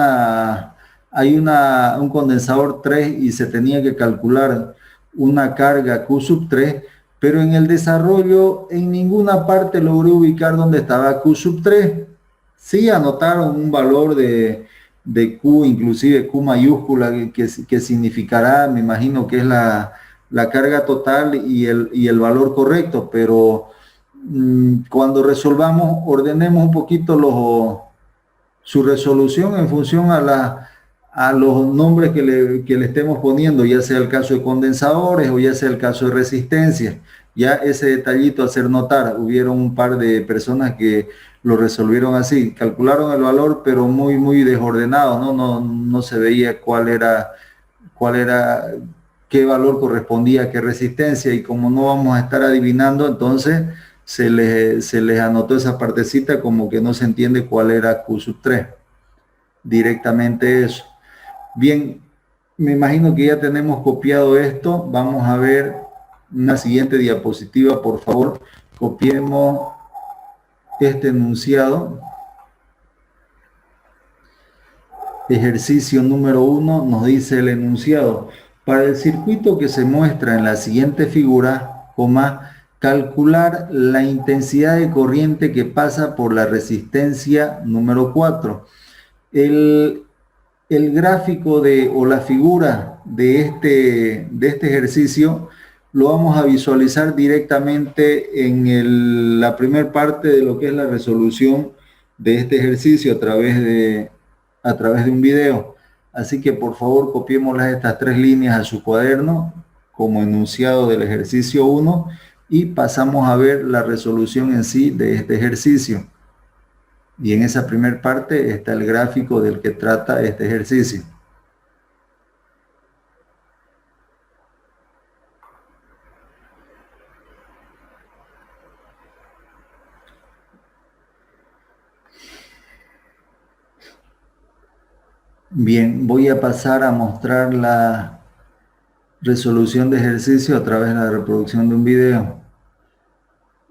Speaker 2: condensador 3 y se tenía que calcular una carga Q sub 3, pero en el desarrollo en ninguna parte logré ubicar dónde estaba Q sub 3. Sí anotaron un valor de Q, inclusive Q mayúscula, que significará, me imagino que es la carga total y el valor correcto, pero cuando resolvamos, ordenemos un poquito su resolución en función a los nombres que le estemos poniendo, ya sea el caso de condensadores o ya sea el caso de resistencia. Ya ese detallito hacer notar. Hubieron un par de personas que lo resolvieron así, calcularon el valor, pero muy, muy desordenado, no se veía qué valor correspondía a qué resistencia, y como no vamos a estar adivinando, entonces se les anotó esa partecita como que no se entiende cuál era Q sub 3. Directamente eso. Bien, me imagino que ya tenemos copiado esto. Vamos a ver una siguiente diapositiva, por favor. Copiemos este enunciado. Ejercicio número 1 nos dice el enunciado: para el circuito que se muestra en la siguiente figura, calcular la intensidad de corriente que pasa por la resistencia número 4. El gráfico o la figura de este ejercicio lo vamos a visualizar directamente en la primera parte de lo que es la resolución de este ejercicio a través de un video. Así que por favor copiémoslas estas 3 líneas a su cuaderno como enunciado del ejercicio 1 y pasamos a ver la resolución en sí de este ejercicio. Y en esa primera parte está el gráfico del que trata este ejercicio. Bien, voy a pasar a mostrar la resolución de ejercicio a través de la reproducción de un video.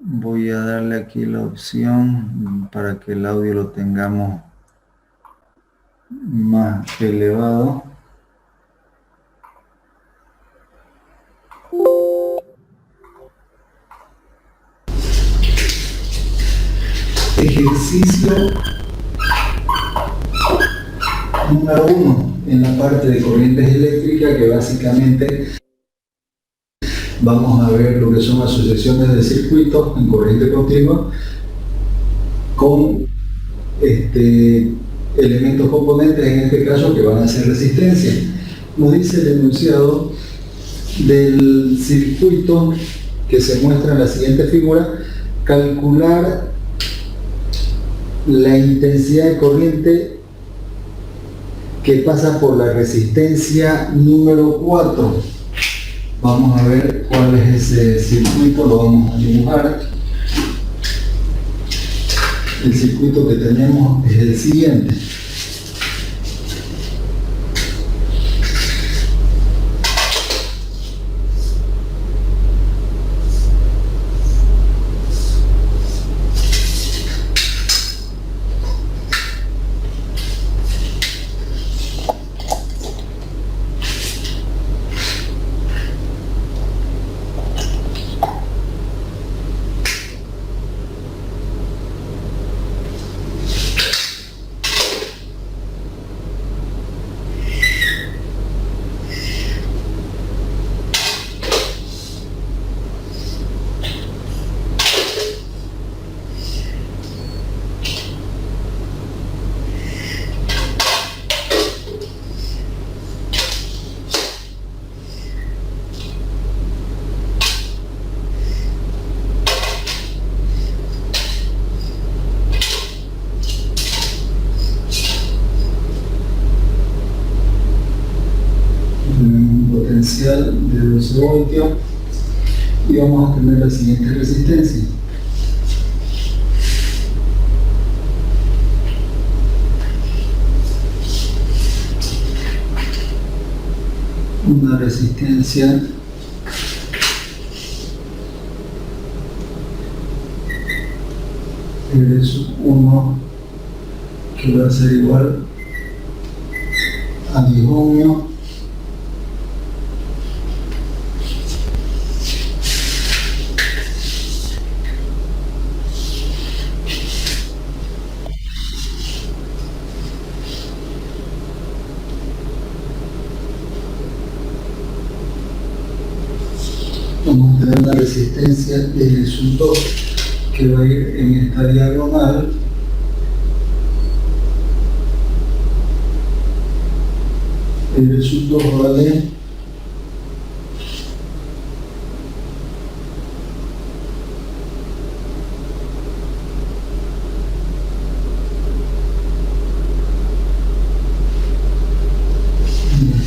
Speaker 2: Voy a darle aquí la opción para que el audio lo tengamos más elevado. Ejercicio número 1 en la parte de corrientes eléctricas, que básicamente vamos a ver lo que son asociaciones de circuitos en corriente continua con elementos componentes, en este caso que van a ser resistencia. Nos dice el enunciado del circuito que se muestra en la siguiente figura: calcular la intensidad de corriente que pasa por la resistencia número 4. Vamos a ver cuál es ese circuito, lo vamos a dibujar. El circuito que tenemos es el siguiente. potencial de 12 voltios y vamos a tener la siguiente resistencia. Una resistencia R1 que va a ser igual a 10 ohmios vamos a tener una resistencia R2 que va a ir en esta diagonal R2 vale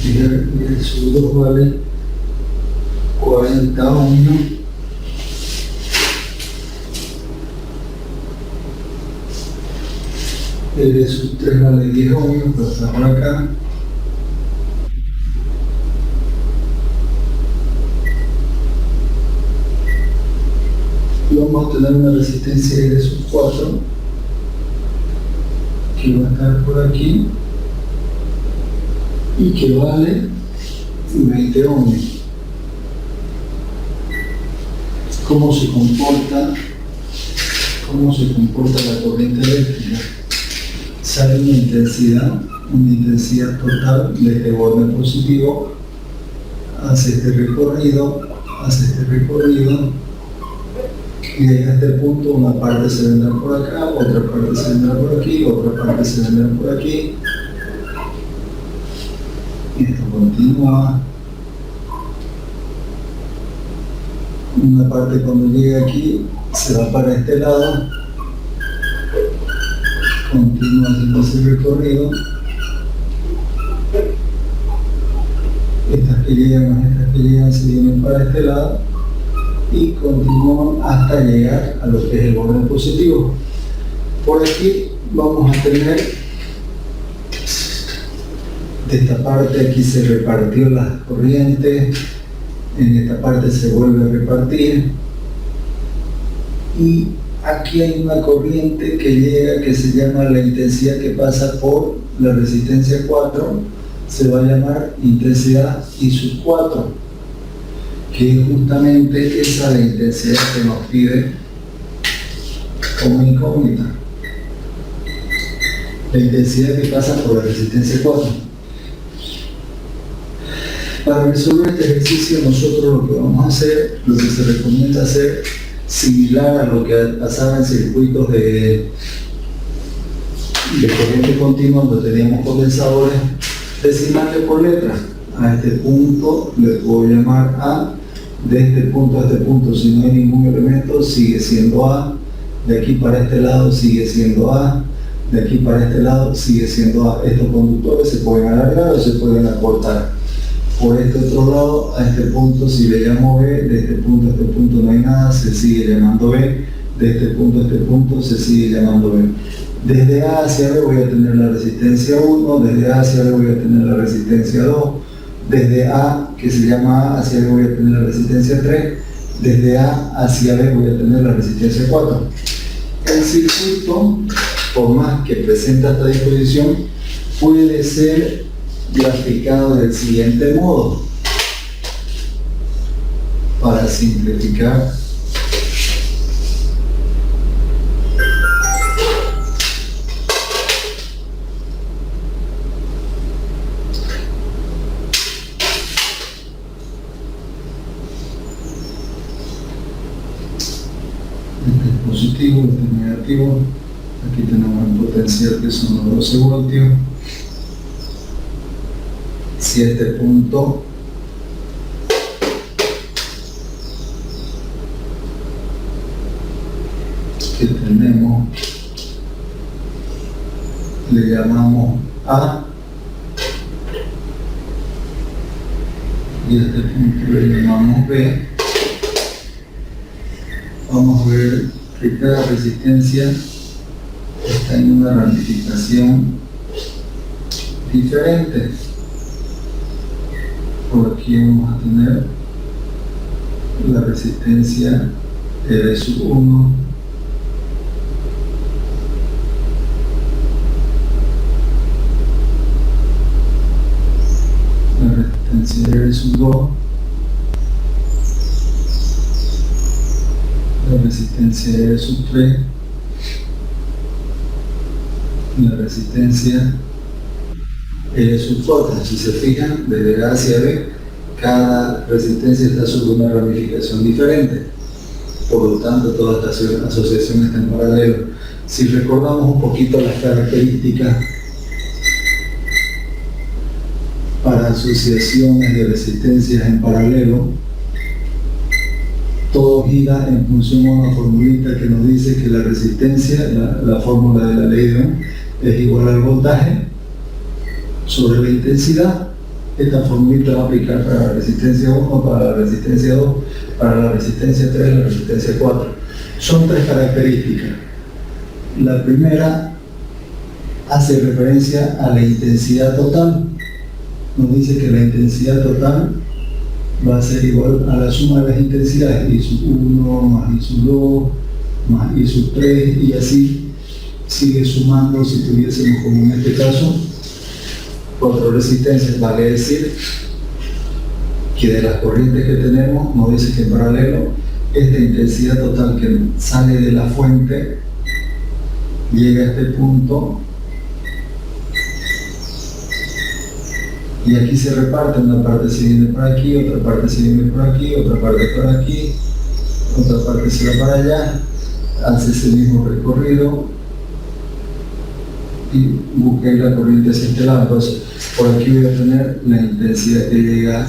Speaker 2: R2 vale 40 ohmios R3 vale 10 ohmios, pasamos acá y vamos a tener una resistencia R4 que va a estar por aquí y que vale 20 ohmios. ¿Cómo se comporta la corriente eléctrica? Sale una intensidad total de este borde positivo, hace este recorrido, y llega a este punto, una parte se vendrá por acá, otra parte se vendrá por aquí, otra parte se vendrá por aquí, y esto continúa. Una parte cuando llega aquí se va para este lado, continúa haciendo ese recorrido, estas que llegan se vienen para este lado y continúan hasta llegar a lo que es el borde positivo. Por aquí vamos a tener, de esta parte aquí se repartió las corrientes, en esta parte se vuelve a repartir y aquí hay una corriente que llega, que se llama la intensidad que pasa por la resistencia 4, se va a llamar intensidad I4, que es justamente esa la intensidad que nos pide como incógnita, la intensidad que pasa por la resistencia 4. Para resolver este ejercicio nosotros lo que vamos a hacer, lo que se recomienda hacer, similar a lo que pasaba en circuitos de corriente continua, donde teníamos condensadores, decimarle por letras. A este punto le puedo llamar A, de este punto a este punto, si no hay ningún elemento, sigue siendo A, de aquí para este lado sigue siendo A, de aquí para este lado sigue siendo A. Estos conductores se pueden alargar o se pueden acortar. Por este otro lado, a este punto, si le llamo B, de este punto a este punto no hay nada, se sigue llamando B, de este punto a este punto se sigue llamando B. Desde A hacia B voy a tener la resistencia 1, desde A hacia B voy a tener la resistencia 2, desde A, que se llama A, hacia B voy a tener la resistencia 3, desde A hacia B voy a tener la resistencia 4. El circuito, por más que presenta esta disposición, puede ser graficado del siguiente modo. Para simplificar, este es positivo, este es negativo, aquí tenemos el potencial que son los 12 voltios. Si este punto que tenemos le llamamos A, y este punto le llamamos B, vamos a ver que cada resistencia está en una ramificación diferente. Por aquí vamos a tener la resistencia R sub 1, la resistencia R sub 2, la resistencia R sub 3, la resistencia R sub 4. Si se fijan, desde A hacia B, cada resistencia está sobre una ramificación diferente. Por lo tanto, toda esta asociación está en paralelo. Si recordamos un poquito las características para asociaciones de resistencias en paralelo, todo gira en función a una formulita que nos dice que la resistencia, la fórmula de la ley de Ohm, es igual al voltaje sobre la intensidad. Esta formulita va a aplicar para la resistencia 1, para la resistencia 2, para la resistencia 3 y la resistencia 4. Son tres características. La primera hace referencia a la intensidad total. Nos dice que la intensidad total va a ser igual a la suma de las intensidades, I sub 1 más I sub 2 más I sub 3, y así sigue sumando. Si tuviésemos, como en este caso, 4 resistencias, vale decir que de las corrientes que tenemos, nos dice que en paralelo esta intensidad total que sale de la fuente llega a este punto, y aquí se reparte. Una parte se viene por aquí, otra parte se viene por aquí, otra parte por aquí, otra parte se va para allá, hace ese mismo recorrido y busqué la corriente hacia este lado. Entonces, por aquí voy a tener la intensidad que llega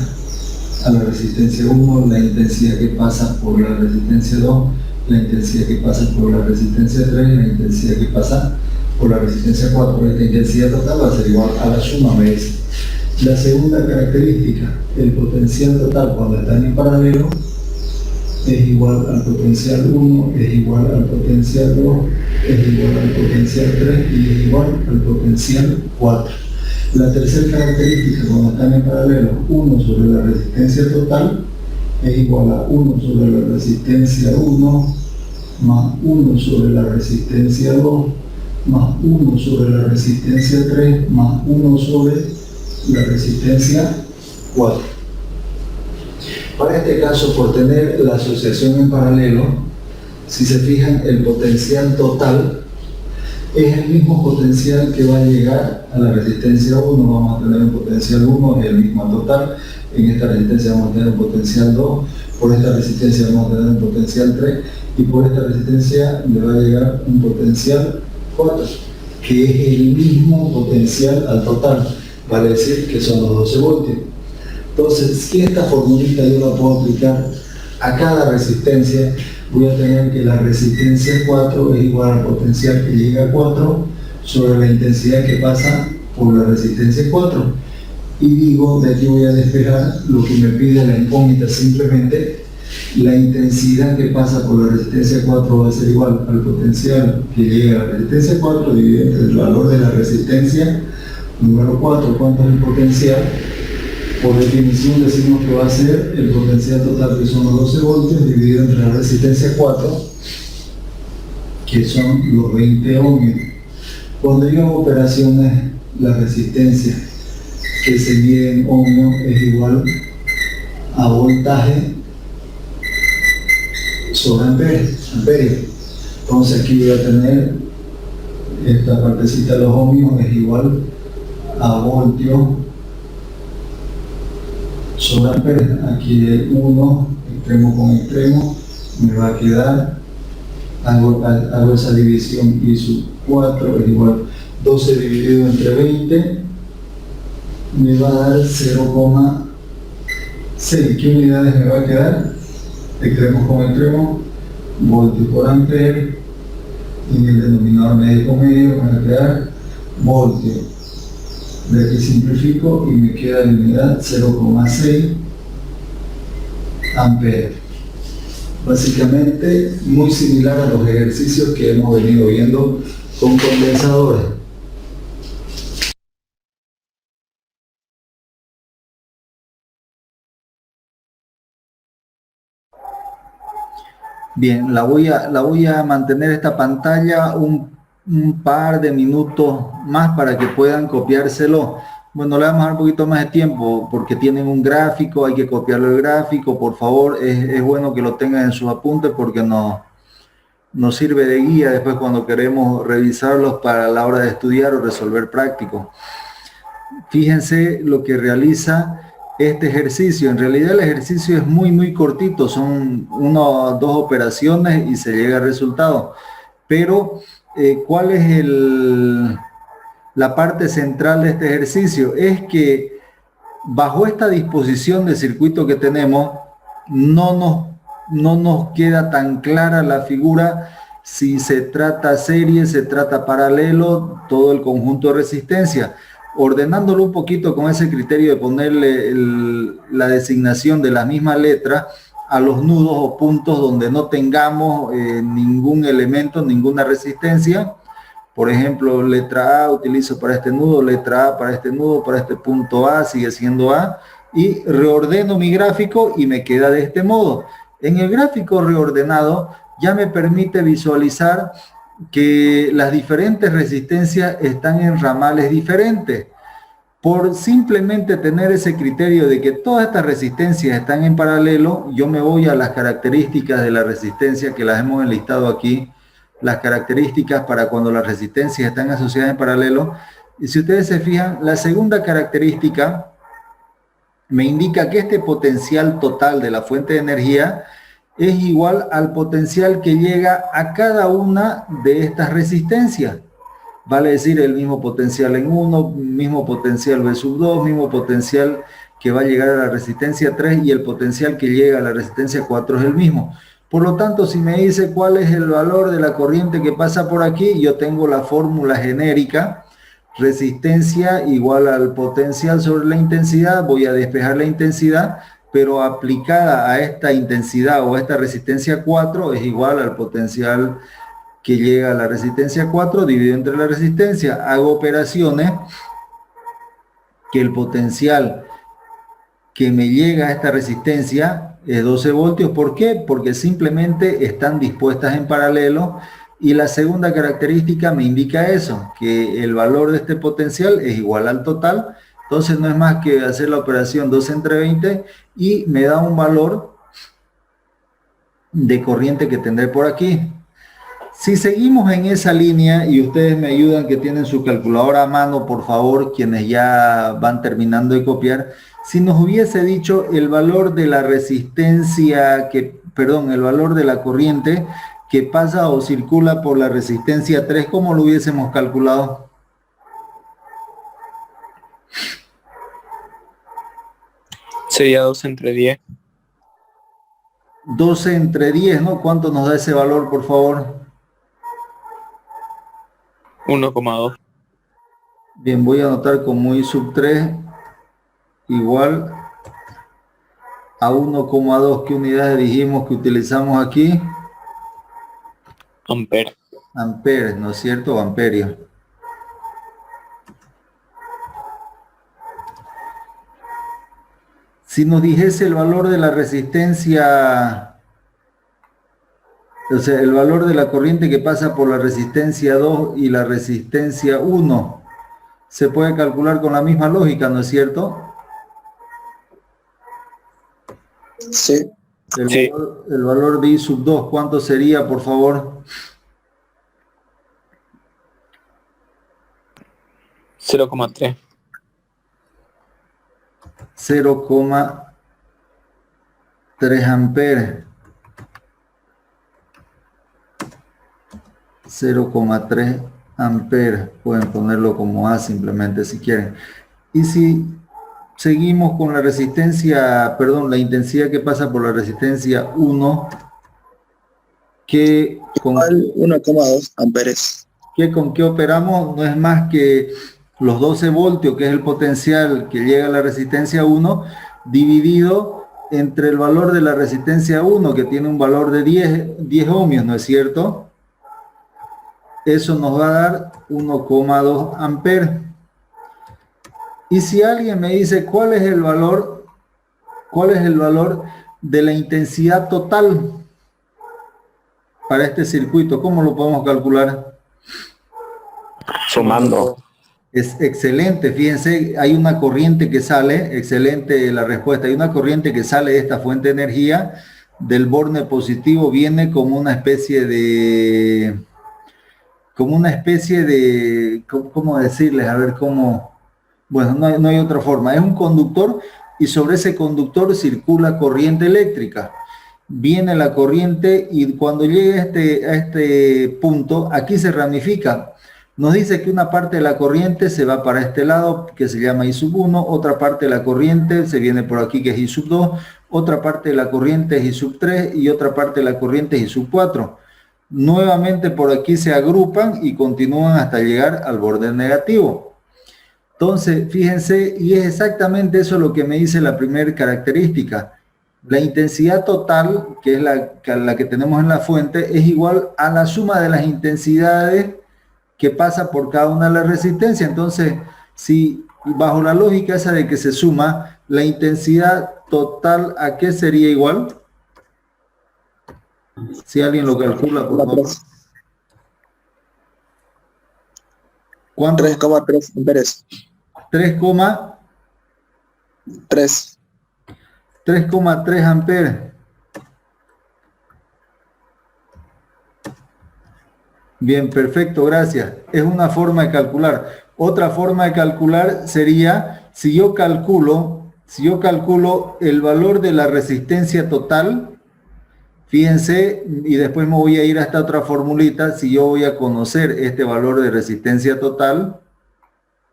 Speaker 2: a la resistencia 1, la intensidad que pasa por la resistencia 2, la intensidad que pasa por la resistencia 3 y la intensidad que pasa por la resistencia 4. Esta intensidad total va a ser igual a la suma, ¿veis? La segunda característica, el potencial total cuando están en paralelo es igual al potencial 1, es igual al potencial 2, es igual al potencial 3 y es igual al potencial 4. La tercera característica cuando están en paralelo, 1 sobre la resistencia total es igual a 1 sobre la resistencia 1 más 1 sobre la resistencia 2 más 1 sobre la resistencia 3 más 1 sobre la resistencia 4. Para este caso, por tener la asociación en paralelo, si se fijan, el potencial total es el mismo potencial que va a llegar a la resistencia 1. Vamos a tener un potencial 1, es el mismo total. En esta resistencia vamos a tener un potencial 2, por esta resistencia vamos a tener un potencial 3 y por esta resistencia le va a llegar un potencial 4, que es el mismo potencial al total. Vale decir que son los 12 voltios. Entonces, si esta formulita yo la puedo aplicar a cada resistencia, voy a tener que la resistencia 4 es igual al potencial que llega a 4 sobre la intensidad que pasa por la resistencia 4. Y digo, de aquí voy a despejar lo que me pide la incógnita, simplemente la intensidad que pasa por la resistencia 4 va a ser igual al potencial que llega a la resistencia 4 dividido entre el valor de la resistencia número 4. ¿Cuánto es el potencial? Por definición decimos que va a ser el potencial total, que son los 12 voltios, dividido entre la resistencia 4, que son los 20 ohmios. Cuando yo hago operaciones, la resistencia que se mide en ohmios es igual a voltaje sobre amperio. Entonces aquí voy a tener esta partecita de los ohmios es igual a voltio sobre amperio. Aquí el 1, extremo con extremo, me va a quedar, hago esa división, I sub 4 es igual 12 dividido entre 20, me va a dar 0,6. ¿Qué unidades me va a quedar? Extremo con extremo, voltio por amperio, y en el denominador medio con medio me va a quedar voltio. De aquí simplifico y me queda la unidad 0,6 amperes. Básicamente muy similar a los ejercicios que hemos venido viendo con condensadores. Bien, la voy a mantener esta pantalla un par de minutos más para que puedan copiárselo. Bueno, le vamos a dar un poquito más de tiempo porque tienen un gráfico, hay que copiarlo el gráfico, por favor, es bueno que lo tengan en sus apuntes porque nos sirve de guía después cuando queremos revisarlos para la hora de estudiar o resolver práctico. Fíjense lo que realiza este ejercicio. En realidad el ejercicio es muy cortito, son 1 o 2 operaciones y se llega al resultado. Pero, ¿cuál es la parte central de este ejercicio? Es que bajo esta disposición de circuito que tenemos, no nos queda tan clara la figura si se trata serie, se trata paralelo, todo el conjunto de resistencia. Ordenándolo un poquito con ese criterio de ponerle la designación de la misma letra a los nudos o puntos donde no tengamos ningún elemento, ninguna resistencia. Por ejemplo, letra A utilizo para este nudo, letra A para este nudo, para este punto A sigue siendo A, y reordeno mi gráfico y me queda de este modo. En el gráfico reordenado ya me permite visualizar que las diferentes resistencias están en ramales diferentes. Por simplemente tener ese criterio de que todas estas resistencias están en paralelo, yo me voy a las características de la resistencia que las hemos enlistado aquí, las características para cuando las resistencias están asociadas en paralelo. Y si ustedes se fijan, la segunda característica me indica que este potencial total de la fuente de energía es igual al potencial que llega a cada una de estas resistencias. Vale decir, el mismo potencial en 1, mismo potencial V sub 2, mismo potencial que va a llegar a la resistencia 3 y el potencial que llega a la resistencia 4 es el mismo. Por lo tanto, si me dice cuál es el valor de la corriente que pasa por aquí, yo tengo la fórmula genérica, resistencia igual al potencial sobre la intensidad, voy a despejar la intensidad, pero aplicada a esta intensidad o a esta resistencia 4 es igual al potencial que llega a la resistencia 4 dividido entre la resistencia. Hago operaciones que el potencial que me llega a esta resistencia es 12 voltios. ¿Por qué? Porque simplemente están dispuestas en paralelo. Y la segunda característica me indica eso, que el valor de este potencial es igual al total. Entonces no es más que hacer la operación 2 entre 20 y me da un valor de corriente que tendré por aquí. Si seguimos en esa línea y ustedes me ayudan que tienen su calculadora a mano, por favor, quienes ya van terminando de copiar, si nos hubiese dicho el valor de la resistencia, el valor de la corriente que pasa o circula por la resistencia 3, ¿cómo lo hubiésemos calculado?
Speaker 3: Sería 2 entre 10.
Speaker 2: 12 entre 10, ¿no? ¿Cuánto nos da ese valor, por favor?
Speaker 3: 1,2.
Speaker 2: Bien, voy a anotar como I sub 3 igual a 1,2. ¿Qué unidades dijimos que utilizamos aquí?
Speaker 3: Ampere.
Speaker 2: Amperes, ¿no es cierto? Amperios. Si nos dijese el valor de la resistencia, o sea, el valor de la corriente que pasa por la resistencia 2 y la resistencia 1, se puede calcular con la misma lógica, ¿no es cierto?
Speaker 4: Sí.
Speaker 3: Sí.
Speaker 2: El valor de I sub 2, ¿cuánto sería, por favor?
Speaker 3: 0,3.
Speaker 2: 0,3 amperes. 0,3 amperes. Pueden ponerlo como A simplemente si quieren. Y si seguimos con la resistencia, la intensidad que pasa por la resistencia 1, que con
Speaker 4: 1,2 amperes.
Speaker 2: ¿con qué operamos? No es más que los 12 voltios, que es el potencial que llega a la resistencia 1, dividido entre el valor de la resistencia 1, que tiene un valor de 10 ohmios, ¿no es cierto? Eso nos va a dar 1,2 amperes. Y si alguien me dice cuál es el valor de la intensidad total para este circuito, ¿cómo lo podemos calcular?
Speaker 5: Sumando.
Speaker 2: Es excelente, fíjense, hay una corriente que sale, excelente la respuesta, hay una corriente que sale de esta fuente de energía, del borne positivo viene como una especie de, ¿cómo decirles? A ver cómo, bueno, no hay otra forma, es un conductor y sobre ese conductor circula corriente eléctrica. Viene la corriente y cuando llega a este punto, aquí se ramifica. Nos dice que una parte de la corriente se va para este lado, que se llama I sub 1, otra parte de la corriente se viene por aquí, que es I sub 2, otra parte de la corriente es I sub 3 y otra parte de la corriente es I sub 4. Nuevamente por aquí se agrupan y continúan hasta llegar al borde negativo. Entonces, fíjense, y es exactamente eso lo que me dice la primera característica. La intensidad total, que es la que tenemos en la fuente, es igual a la suma de las intensidades que pasa por cada una de las resistencias. Entonces, si bajo la lógica esa de que se suma, la intensidad total, ¿a qué sería igual? Si alguien lo calcula, por favor. ¿Cuánto?
Speaker 6: 3,3 amperes.
Speaker 2: 3,3 amperes. Bien, perfecto, gracias. Es una forma de calcular. Otra forma de calcular sería, si yo calculo el valor de la resistencia total, fíjense, y después me voy a ir a esta otra formulita, si yo voy a conocer este valor de resistencia total,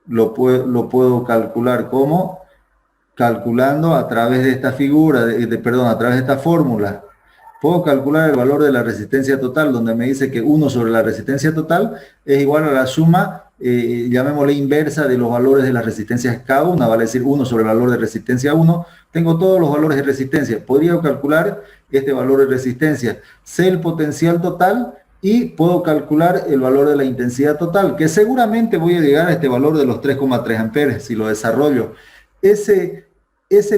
Speaker 2: lo puedo calcular como calculando a través de esta figura, a través de esta fórmula. Puedo calcular el valor de la resistencia total, donde me dice que 1 sobre la resistencia total es igual a la suma, llamémosle inversa, de los valores de las resistencias cada una, vale decir 1 sobre el valor de resistencia 1. Tengo todos los valores de resistencia. Podría calcular este valor de resistencia. Sé el potencial total y puedo calcular el valor de la intensidad total, que seguramente voy a llegar a este valor de los 3,3 amperes si lo desarrollo. Ese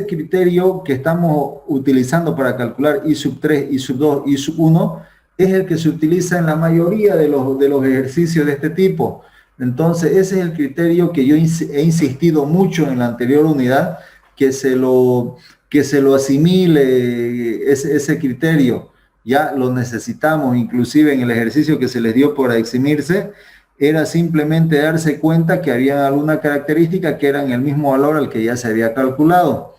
Speaker 2: criterio que estamos utilizando para calcular I sub 3, I sub 2, I sub 1 es el que se utiliza en la mayoría de los ejercicios de este tipo. Entonces, ese es el criterio que yo he insistido mucho en la anterior unidad, que se lo asimile ese criterio. Ya lo necesitamos, inclusive en el ejercicio que se les dio por eximirse, era simplemente darse cuenta que había alguna característica que eran el mismo valor al que ya se había calculado.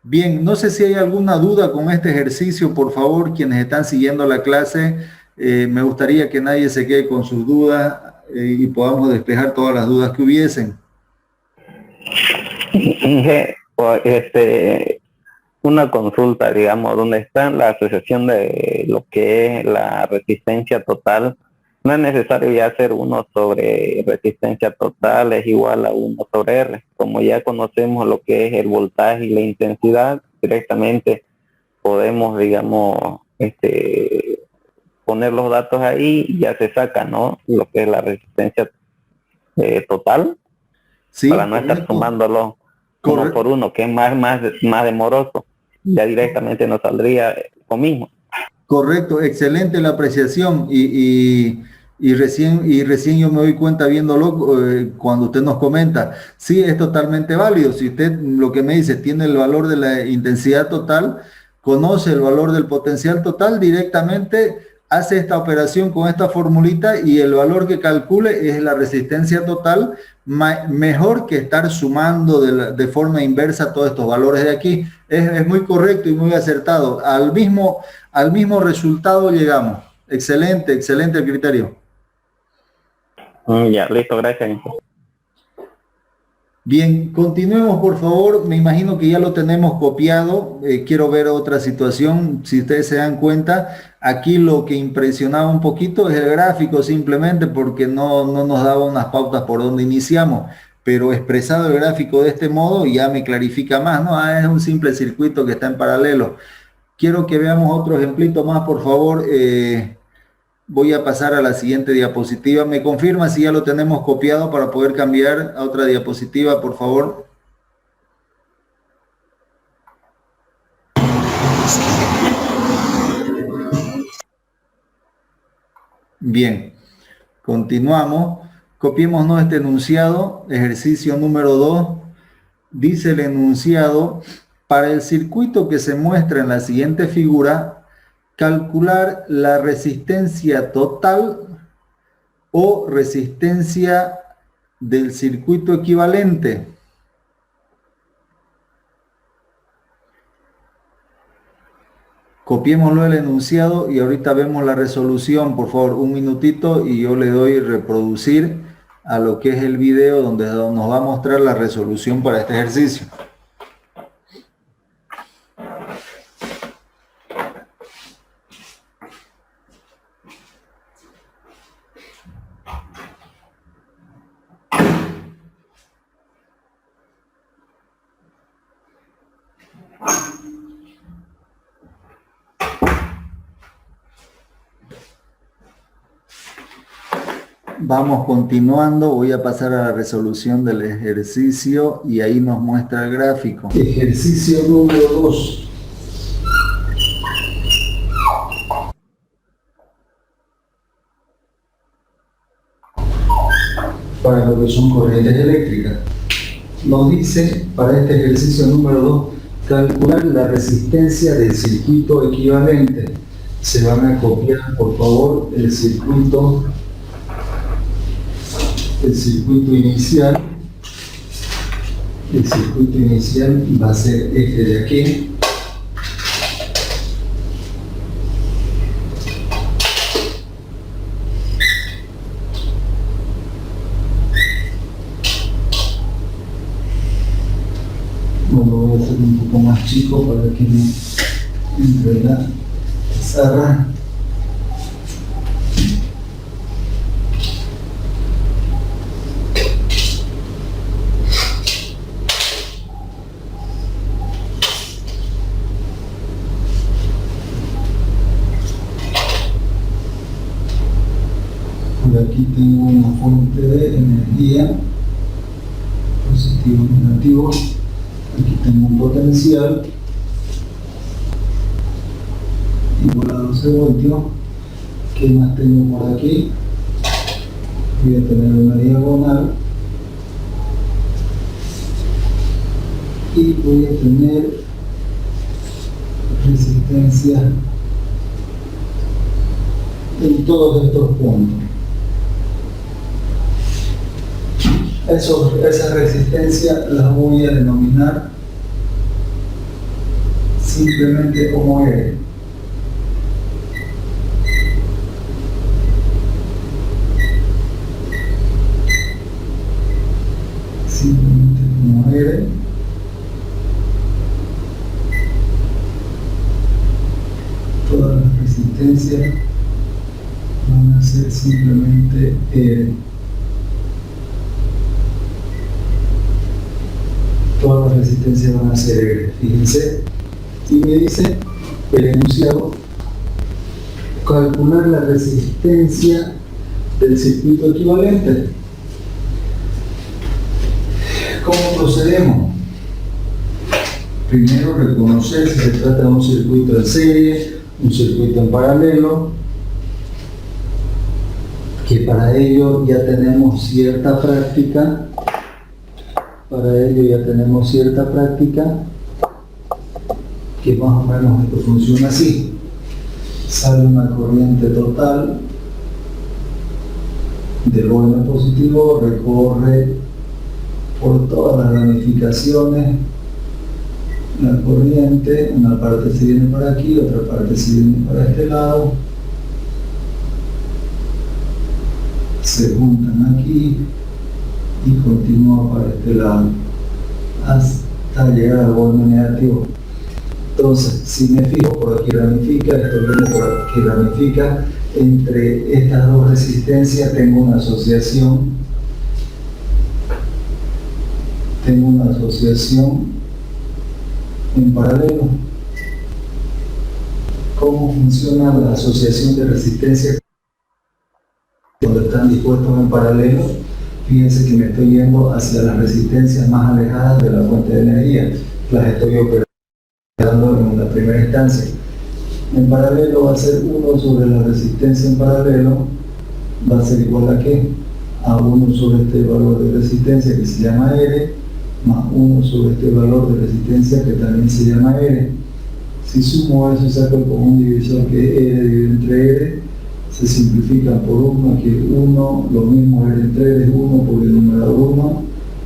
Speaker 2: Bien, no sé si hay alguna duda con este ejercicio, por favor, quienes están siguiendo la clase, me gustaría que nadie se quede con sus dudas y podamos despejar todas las dudas que hubiesen.
Speaker 5: Inge, una consulta, digamos, donde está la asociación de lo que es la resistencia total. No es necesario ya hacer 1 sobre resistencia total es igual a 1 sobre R. Como ya conocemos lo que es el voltaje y la intensidad, directamente podemos, digamos, poner los datos ahí y ya se saca, ¿no? Lo que es la resistencia total,
Speaker 2: Sí,
Speaker 5: para no estar sumándolo uno por uno, que es más demoroso. Ya directamente nos saldría lo mismo.
Speaker 2: Correcto, excelente la apreciación y recién yo me doy cuenta viéndolo cuando usted nos comenta. Sí, es totalmente válido. Si usted lo que me dice tiene el valor de la intensidad total, conoce el valor del potencial total, directamente hace esta operación con esta formulita y el valor que calcule es la resistencia total, mejor que estar sumando de forma inversa todos estos valores de aquí. Es muy correcto y muy acertado. Al mismo resultado llegamos. Excelente el criterio.
Speaker 5: Ya, listo, gracias.
Speaker 2: Bien, continuemos por favor. Me imagino que ya lo tenemos copiado. Quiero ver otra situación. Si ustedes se dan cuenta, aquí lo que impresionaba un poquito es el gráfico, simplemente porque no nos daba unas pautas por donde iniciamos. pero expresado el gráfico de este modo ya me clarifica más, ¿no? Ah, es un simple circuito que está en paralelo. Quiero que veamos otro ejemplito más, por favor. Voy a pasar a la siguiente diapositiva. ¿Me confirma si ya lo tenemos copiado para poder cambiar a otra diapositiva, por favor? Bien, continuamos. Copiémonos este enunciado, ejercicio número 2. Dice el enunciado: para el circuito que se muestra en la siguiente figura, calcular la resistencia total o resistencia del circuito equivalente. Copiémoslo el enunciado y ahorita vemos la resolución. Por favor, un minutito y yo le doy reproducir a lo que es el video donde nos va a mostrar la resolución para este ejercicio. Vamos continuando, voy a pasar a la resolución del ejercicio y ahí nos muestra el gráfico. Ejercicio número 2. Para lo que son corrientes eléctricas. Nos dice, para este ejercicio número 2, calcular la resistencia del circuito equivalente. Se van a copiar, por favor, el circuito inicial. El circuito inicial va a ser este de aquí. Bueno, voy a hacer un poco más chico para que me entre la pizarra. Aquí tengo una fuente de energía, positivo y negativo. Aquí tengo un potencial igual a 12 voltios. ¿Qué más tengo por aquí? Voy a tener una diagonal y voy a tener resistencia en todos estos puntos. Esa resistencia la voy a denominar simplemente como R. Simplemente como R. Todas las resistencias van a ser simplemente R. Todas las resistencias van a ser R, fíjense, y me dice el enunciado: calcular la resistencia del circuito equivalente. ¿Cómo procedemos? Primero, reconocer si se trata de un circuito en serie, un circuito en paralelo, que para ello ya tenemos cierta práctica. Que más o menos esto funciona así. Sale una corriente total del OM positivo, recorre por todas las ramificaciones la corriente, una parte se viene para aquí, otra parte se viene para este lado, se juntan aquí y continúa para este lado hasta llegar al borde negativo. Entonces, si me fijo, por aquí ramifica, esto viene por aquí ramifica. Entre estas dos resistencias tengo una asociación tengo una asociación en paralelo. ¿Cómo funciona la asociación de resistencia cuando están dispuestos en paralelo? Fíjense que me estoy yendo hacia las resistencias más alejadas de la fuente de energía. Las estoy operando en la primera instancia. En paralelo va a ser 1 sobre la resistencia en paralelo, va a ser igual a ¿qué? A 1 sobre este valor de resistencia que se llama R, más 1 sobre este valor de resistencia que también se llama R. Si sumo eso, saco el común divisor que es R dividido entre R, se simplifica por 1, que 1, lo mismo R entre R es 1 por el numerador 1,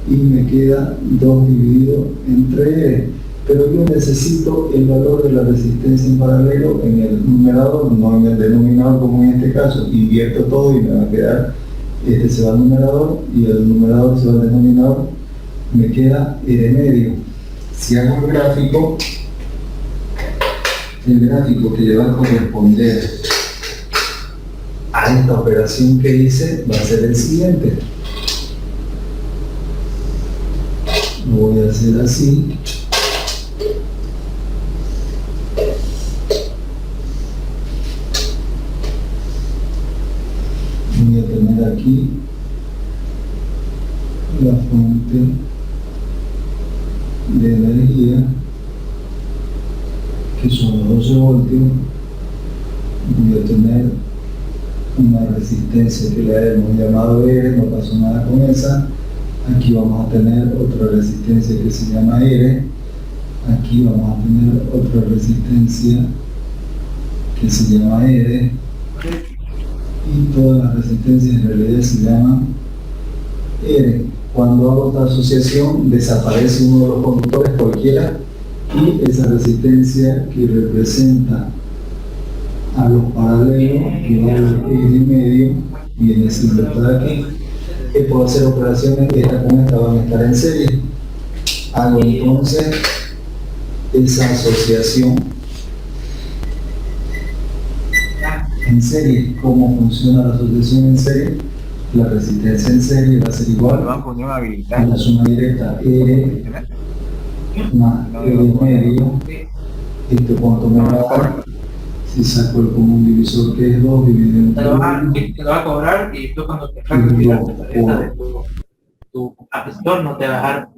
Speaker 2: y me queda 2 dividido entre R. Pero yo necesito el valor de la resistencia en paralelo en el numerador, no en el denominador como en este caso. Invierto todo y me va a quedar, este se va al numerador y el numerador se va al denominador, me queda R medio. Si hago el gráfico que le va a corresponder a esta operación que hice va a ser el siguiente. Lo voy a hacer así. Voy a tener aquí la fuente de energía, que son los 12 voltios. Voy a tener una resistencia que la hemos llamado R, no pasó nada con esa. Aquí vamos a tener otra resistencia que se llama R. Aquí vamos a tener otra resistencia que se llama R. Y todas las resistencias en realidad se llaman R. Cuando hago esta asociación desaparece uno de los conductores cualquiera y esa resistencia que representa a los paralelos, que va a R medio, viene siendo esta de aquí. Que puedo hacer operaciones, esta con esta van a estar en serie. Hago entonces esa asociación en serie. ¿Cómo funciona la asociación en serie? La resistencia en serie va a ser igual a la suma directa R más R medio. ¿Esto cuánto me va a dar? Si saco el común divisor que es 2 dividido entre 1,
Speaker 7: te lo va a cobrar y tú cuando te sacas tu asesor no te va a dejar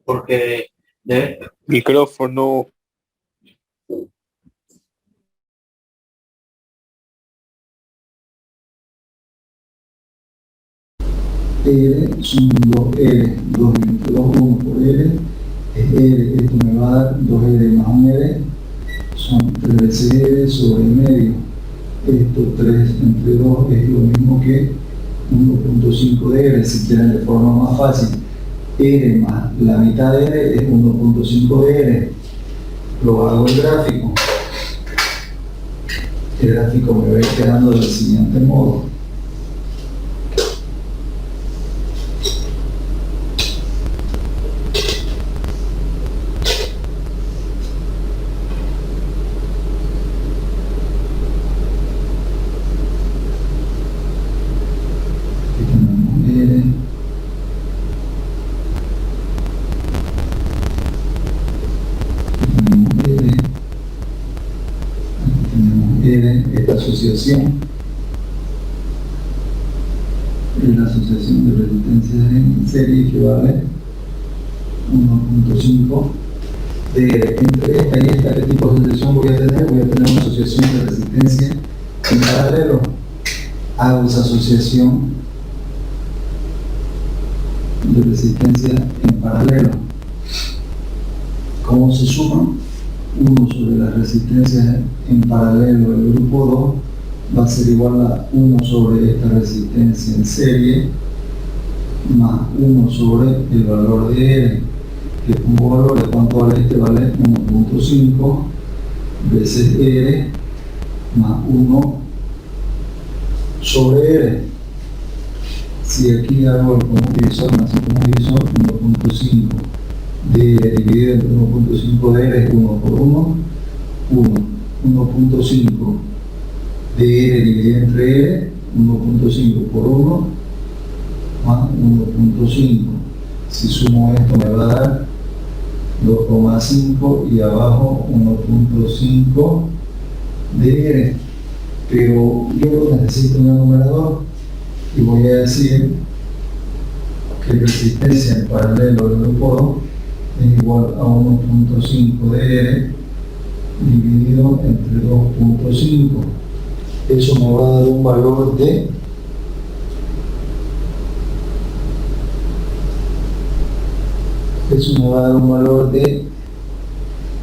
Speaker 7: porque debes.
Speaker 3: Micrófono.
Speaker 2: R son 2R, 2 entre 2, 1 por R, es R, esto me va a dar 2R más un R, son 3R sobre medio. Esto 3 entre 2 es lo mismo que 1.5 de R, si quieren de forma más fácil. R más la mitad de R es 1.5 de R. Lo hago el gráfico. El gráfico me va a ir quedando del siguiente modo. Esta asociación es la asociación de resistencias en serie equivale 1.5 de entre esta y esta. ¿Qué tipo de asociación voy a tener? Voy a tener una asociación de resistencia en paralelo. Hago esa asociación de resistencia en paralelo. ¿Cómo se suma? 1 sobre las resistencias en paralelo del grupo 2 va a ser igual a 1 sobre esta resistencia en serie más 1 sobre el valor de R, que pongo valor de cuánto vale este, vale 1.5 veces R más 1 sobre R. Si aquí hago el común divisor más el común divisor, 1.5 de R dividido entre 1.5 de R es 1 por 1, 1.5 de R dividido entre R, 1.5 por 1 más 1.5. Si sumo esto me va a dar 2,5 y abajo 1,5 de R. Pero yo necesito un numerador y voy a decir que resistencia en paralelo del grupo 2 es igual a 1,5 de R dividido entre 2,5. Eso me va a dar un valor de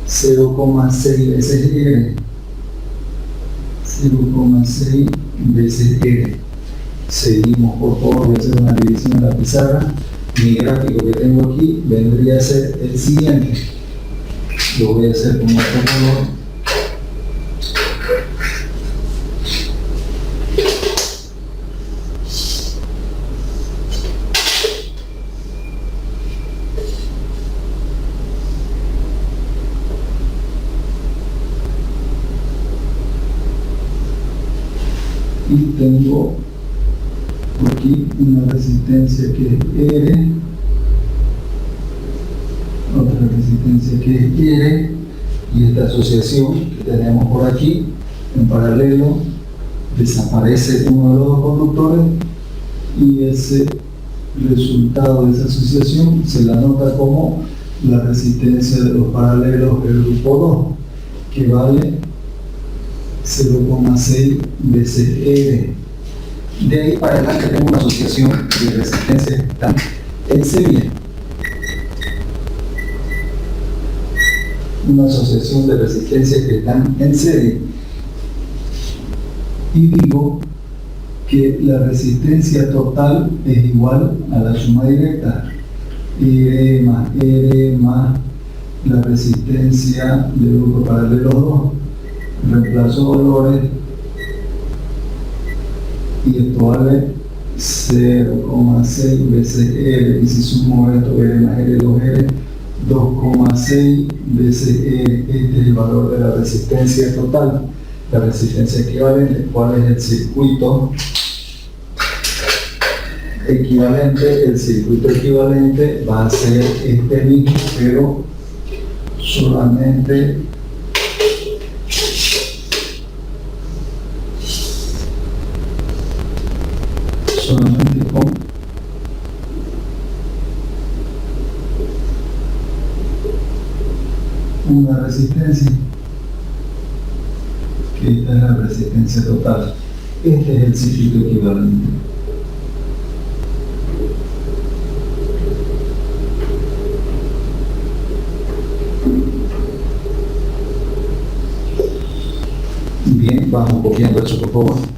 Speaker 2: 0,6 veces R. 0,6 veces R. Seguimos, por favor, voy a hacer una división en la pizarra. Mi gráfico que tengo aquí vendría a ser el siguiente. Lo voy a hacer con otro color. Y tengo aquí una resistencia que es R, otra resistencia que es R, y esta asociación que tenemos por aquí en paralelo, desaparece uno de los dos conductores y ese resultado de esa asociación se la nota como la resistencia de los paralelos del grupo 2, que vale 0,6 veces R. De ahí para adelante tengo una asociación de resistencias que están en serie. Una asociación de resistencias que están en serie. Y digo que la resistencia total es igual a la suma directa. R más la resistencia del grupo paralelo 2. Reemplazo valores y esto vale 0,6 veces R, y si sumo esto R más R, 2R, 2,6 veces R. Este es el valor de la resistencia total. La resistencia equivalente, ¿cuál es el circuito equivalente? El circuito equivalente va a ser este mismo, pero solamente con una resistencia, que esta es la resistencia total. Este es el circuito equivalente. Bien, vamos copiando eso, por favor.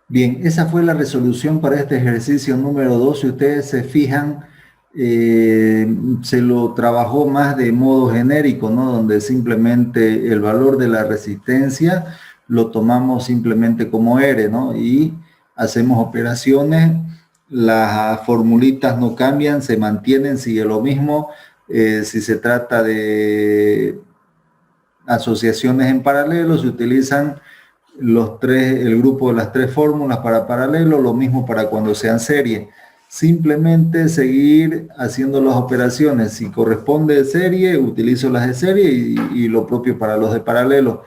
Speaker 2: Bien, esa fue la resolución para este ejercicio número 2. Si ustedes se fijan, se lo trabajó más de modo genérico, ¿no? Donde simplemente el valor de la resistencia lo tomamos simplemente como R, ¿no? Y hacemos operaciones, las formulitas no cambian, se mantienen, sigue lo mismo. Si se trata de asociaciones en paralelo, se utilizan el grupo de las tres fórmulas para paralelo, lo mismo para cuando sean serie. Simplemente seguir haciendo las operaciones. Si corresponde de serie, utilizo las de serie y lo propio para los de paralelo.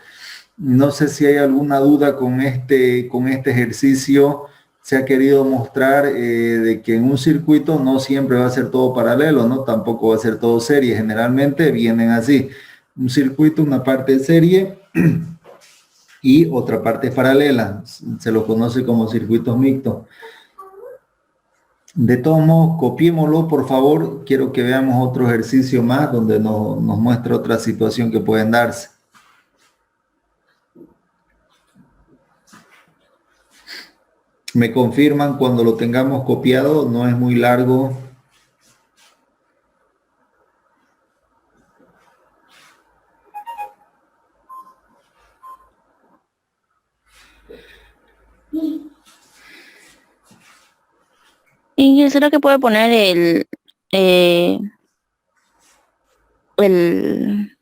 Speaker 2: No sé si hay alguna duda con este ejercicio. Se ha querido mostrar de que en un circuito no siempre va a ser todo paralelo, ¿no? Tampoco va a ser todo serie. Generalmente vienen así. Un circuito, una parte de serie y otra parte paralela. Se lo conoce como circuitos mixtos. De todos modos, copiémoslo, por favor. Quiero que veamos otro ejercicio más donde nos muestra otra situación que pueden darse. Me confirman cuando lo tengamos copiado, no es muy largo.
Speaker 8: Y será que puede poner el,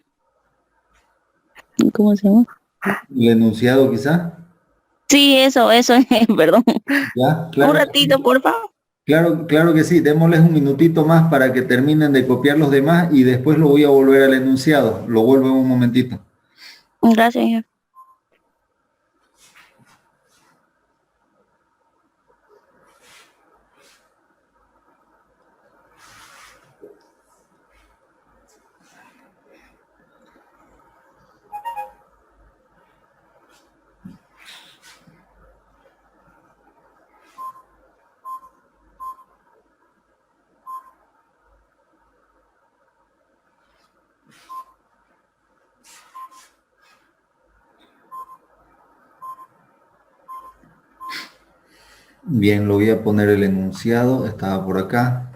Speaker 8: ¿cómo se llama?
Speaker 2: ¿El enunciado quizá?
Speaker 8: Sí, eso, perdón.
Speaker 2: ¿Ya?
Speaker 8: Un ratito, por favor.
Speaker 2: Claro que sí. Démosles un minutito más para que terminen de copiar los demás y después lo voy a volver al enunciado. Lo vuelvo en un momentito.
Speaker 8: Gracias, jefe.
Speaker 2: Bien, lo voy a poner el enunciado. Estaba por acá.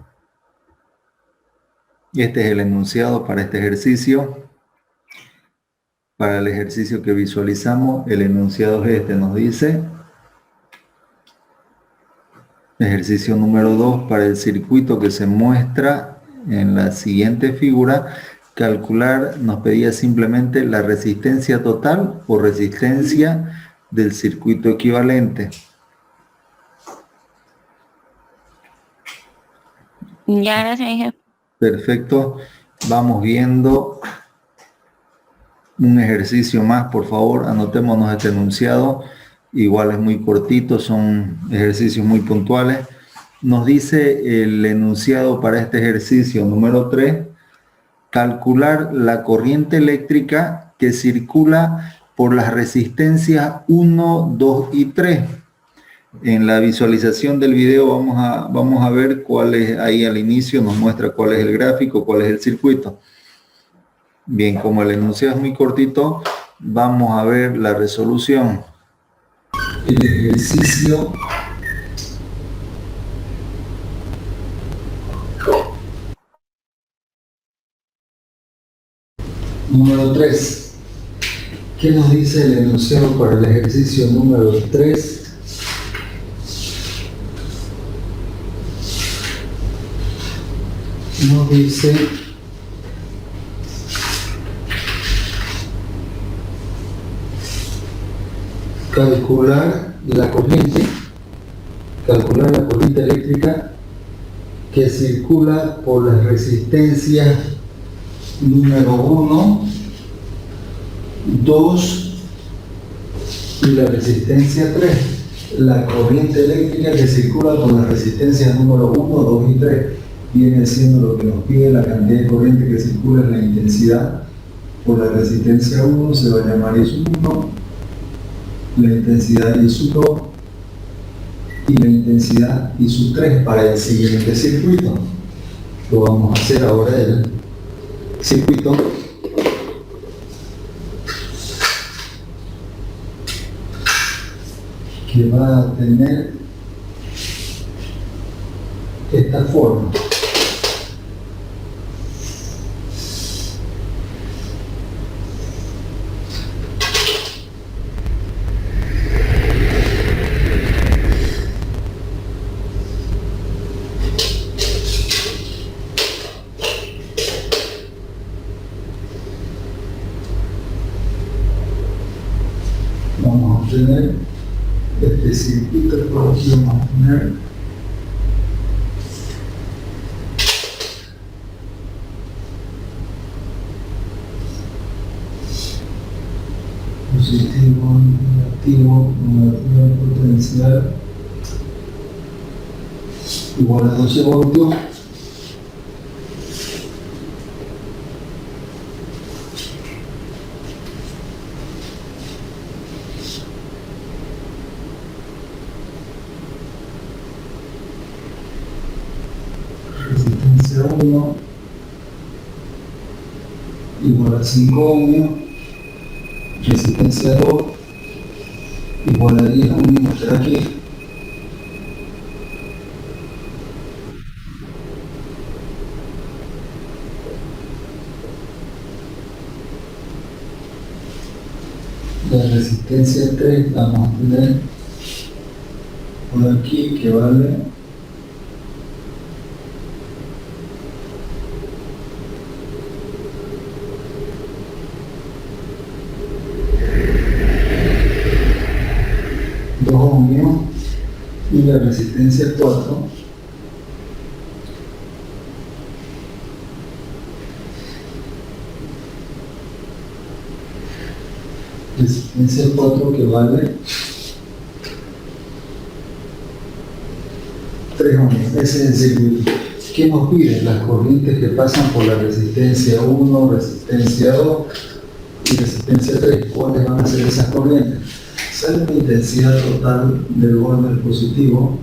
Speaker 2: Y este es el enunciado para este ejercicio. Para el ejercicio que visualizamos, el enunciado es este. Nos dice, ejercicio número 2, para el circuito que se muestra en la siguiente figura, calcular, nos pedía simplemente la resistencia total o resistencia del circuito equivalente.
Speaker 8: Ya, gracias, jefe.
Speaker 2: Perfecto. Vamos viendo un ejercicio más, por favor. Anotémonos este enunciado. Igual es muy cortito, son ejercicios muy puntuales. Nos dice el enunciado para este ejercicio número 3, calcular la corriente eléctrica que circula por las resistencias 1, 2 y 3. En la visualización del video vamos a ver cuál es, ahí al inicio nos muestra cuál es el gráfico, cuál es el circuito. Bien, como el enunciado es muy cortito, vamos a ver la resolución. El ejercicio número 3. ¿Qué nos dice el enunciado para el ejercicio número 3? Nos dice calcular la corriente eléctrica que circula por las resistencias número 1, 2 y la resistencia 3. La corriente eléctrica que circula por las resistencias número 1, 2 y 3 viene siendo lo que nos pide la cantidad de corriente que circula en la intensidad. Por la resistencia 1 se va a llamar ISU1, la intensidad ISU2 y la intensidad ISU3 para el siguiente circuito. Lo vamos a hacer ahora el circuito que va a tener esta forma. Vamos a tener este circuito, por aquí vamos a poner positivo, negativo potencial igual a 12 voltios. Resistencia 1 igual a 5 ohmios. Resistencia 2 igual a 10 ohmios. Está aquí. La resistencia 3 la vamos a tener por aquí, que vale 10 ohmios y la resistencia 4 resistencia 4 que vale 3 ohmios. Ese es el circuito. ¿Qué nos piden? Las corrientes que pasan por la resistencia 1, resistencia 2 y resistencia 3. ¿Cuáles van a ser esas corrientes? Sale la intensidad total del borde positivo.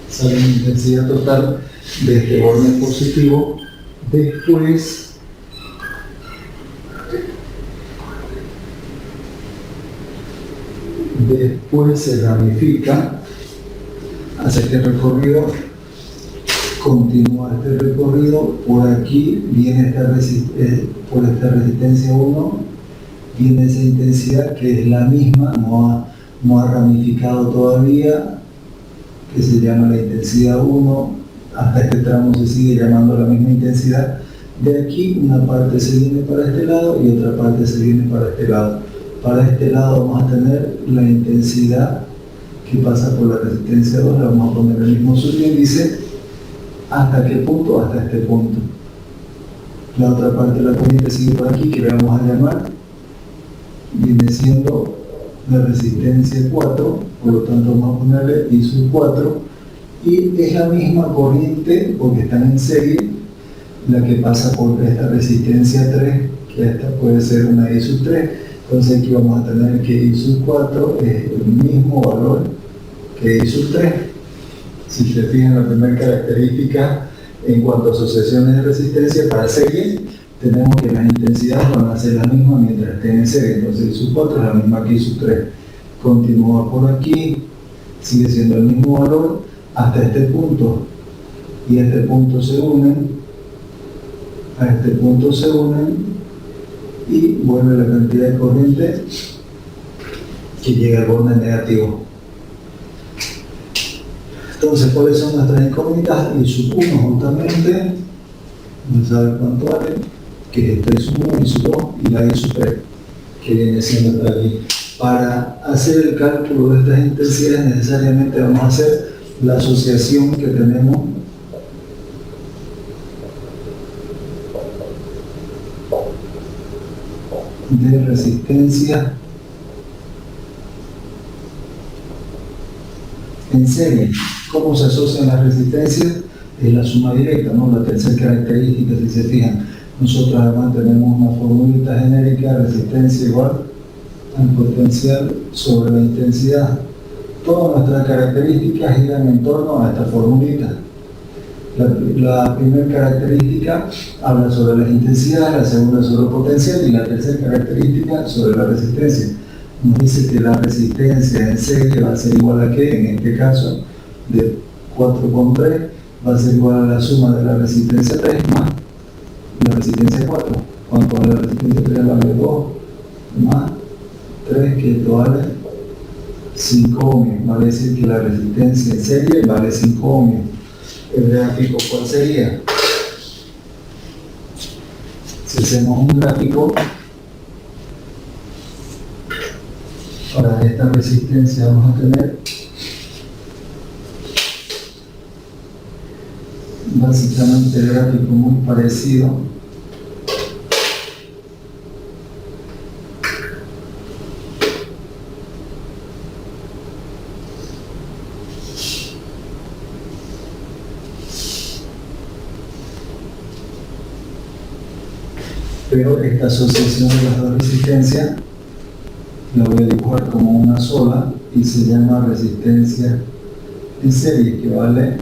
Speaker 2: Sale la intensidad total de este borde positivo. Después se ramifica hacia este recorrido, continúa este recorrido, por aquí viene por esta resistencia 1, viene esa intensidad que es la misma, no ha ramificado todavía, que se llama la intensidad 1, hasta este tramo se sigue llamando la misma intensidad. De aquí una parte se viene para este lado y otra parte se viene para este lado. Para este lado vamos a tener la intensidad que pasa por la resistencia 2, le vamos a poner el mismo subíndice. ¿Hasta qué punto? Hasta este punto. La otra parte de la corriente sigue por aquí, que le vamos a llamar, viene siendo la resistencia 4, por lo tanto vamos a ponerle I sub 4, y es la misma corriente, porque están en serie, la que pasa por esta resistencia 3, que esta puede ser una I sub 3, entonces aquí vamos a tener que I sub 4 es el mismo valor que I sub 3. Si se fijan, la primera característica en cuanto a asociaciones de resistencia para serie, tenemos que las intensidades van a ser las mismas mientras estén en serie. Entonces I sub 4 es la misma que I sub 3. Continúa por aquí, sigue siendo el mismo valor hasta este punto. Y a este punto se unen, a este punto se unen, y vuelve la cantidad de corriente que llega al borde negativo. Entonces, ¿cuáles son nuestras incógnitas? I sub 1 justamente, no sabe cuánto vale, que es esta I sub 1, I sub 2 y la I sub 3, que viene siendo esta aquí. Para hacer el cálculo de estas intensidades necesariamente vamos a hacer la asociación que tenemos de resistencia en serie. ¿Cómo se asocian las resistencias? Es la suma directa, ¿no? La tercera característica, si se fijan, nosotros además tenemos una formulita genérica, resistencia igual al potencial sobre la intensidad. Todas nuestras características giran en torno a esta formulita. La primera característica habla sobre las intensidades, la segunda sobre el potencial y la tercera característica sobre la resistencia. Nos dice que la resistencia en serie va a ser igual a ¿qué? En este caso, de 4,3 va a ser igual a la suma de la resistencia 3 más la resistencia 4. Cuanto a la resistencia 3 vale 2 más 3, que esto vale 5 ohmios. Vale decir que la resistencia en serie vale 5 ohmios. El gráfico, ¿cuál sería? Si hacemos un gráfico para esta resistencia, vamos a tener básicamente el gráfico muy parecido . Pero esta asociación de las dos resistencias la voy a dibujar como una sola y se llama resistencia en serie, que vale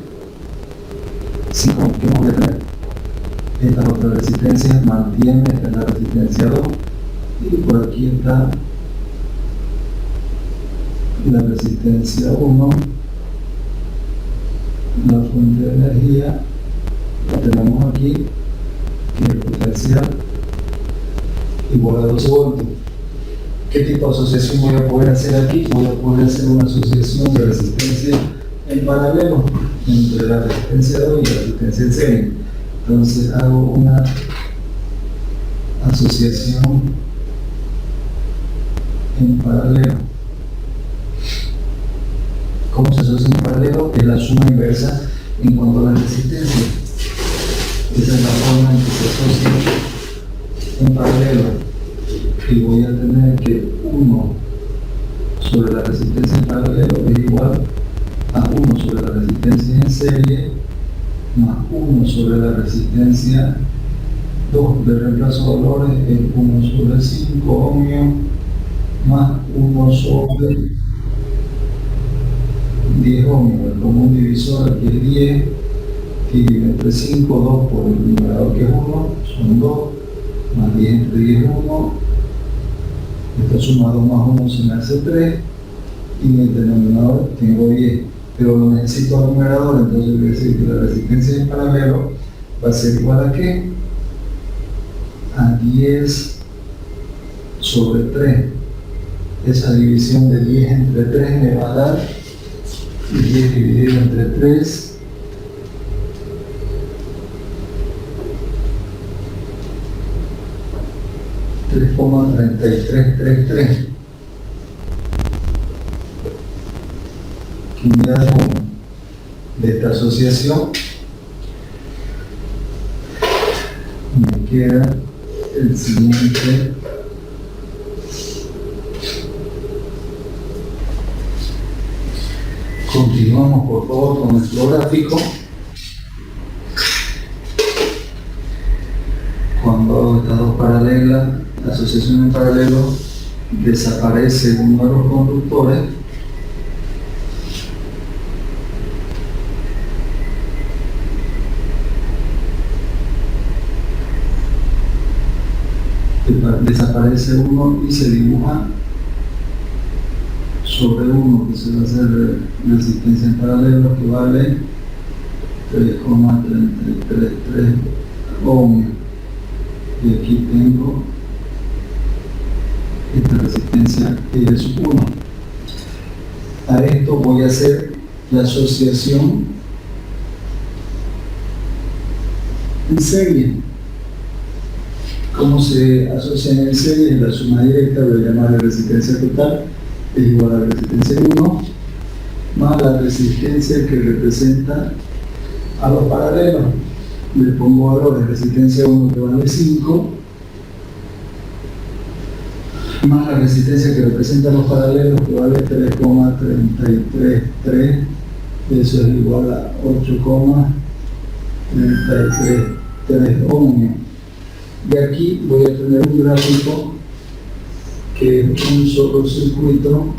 Speaker 2: 5 ohmios. Estas otras resistencias mantienen, esta es la resistencia 2 y por aquí está la resistencia 1, la fuente de energía la tenemos aquí, que es el potencial igual a 12 voltios. ¿Qué tipo de asociación voy a poder hacer aquí? Voy a poder hacer una asociación de resistencia en paralelo entre la resistencia 2 y la resistencia en serie. Entonces hago una asociación en paralelo ¿Cómo se asocia en paralelo? Es la suma inversa en cuanto a la resistencia. Esa es la forma en que se asocia en paralelo. Y voy a tener que 1 sobre la resistencia en paralelo es igual a 1 sobre la resistencia en serie más 1 sobre la resistencia 2 de reemplazo de valores es 1 sobre 5 ohmios más 1 sobre 10 ohmios. El común divisor aquí es 10, y entre 5, 2 por el numerador que es 1, son 2, más 10 entre 10 es 1, esta suma 2 más 1 se me hace 3, y en el denominador tengo 10, pero lo necesito al numerador, entonces voy a decir que la resistencia en paralelo va a ser igual a ¿qué? A 10 sobre 3. Esa división de 10 entre 3 me va a dar 10 dividido entre 3 3,3333 unidades de ohmio. De esta asociación me queda el siguiente continuamos por favor con nuestro gráfico. Cuando hago estas dos paralelas, la asociación en paralelo, desaparece uno de los conductores desaparece uno y se dibuja sobre uno, que se va a hacer resistencia en paralelo, que vale 3,333 ohmios. Y aquí tengo esta resistencia que es 1. A esto voy a hacer la asociación en serie. ¿Cómo se asocian en serie? En la suma directa voy a llamar la resistencia total, es igual a la resistencia 1, más la resistencia que representa a los paralelos. Le pongo valor de resistencia 1 que vale 5, más la resistencia que representa a los paralelos que vale 3,333, eso es igual a 8,333 ohmios. Y aquí voy a tener un gráfico que es un solo circuito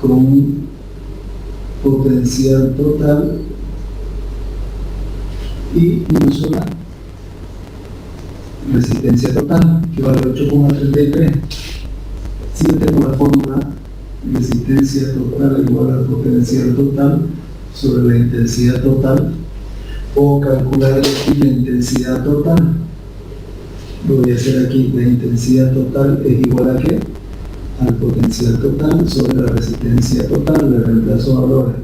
Speaker 2: con un potencial total y una sola resistencia total que vale 8,33. Si yo tengo la fórmula resistencia total igual al potencial total sobre la intensidad total, puedo calcular aquí la intensidad total. Lo voy a hacer aquí, la intensidad total es igual a ¿qué? Al potencial total sobre la resistencia total, le reemplazo valores.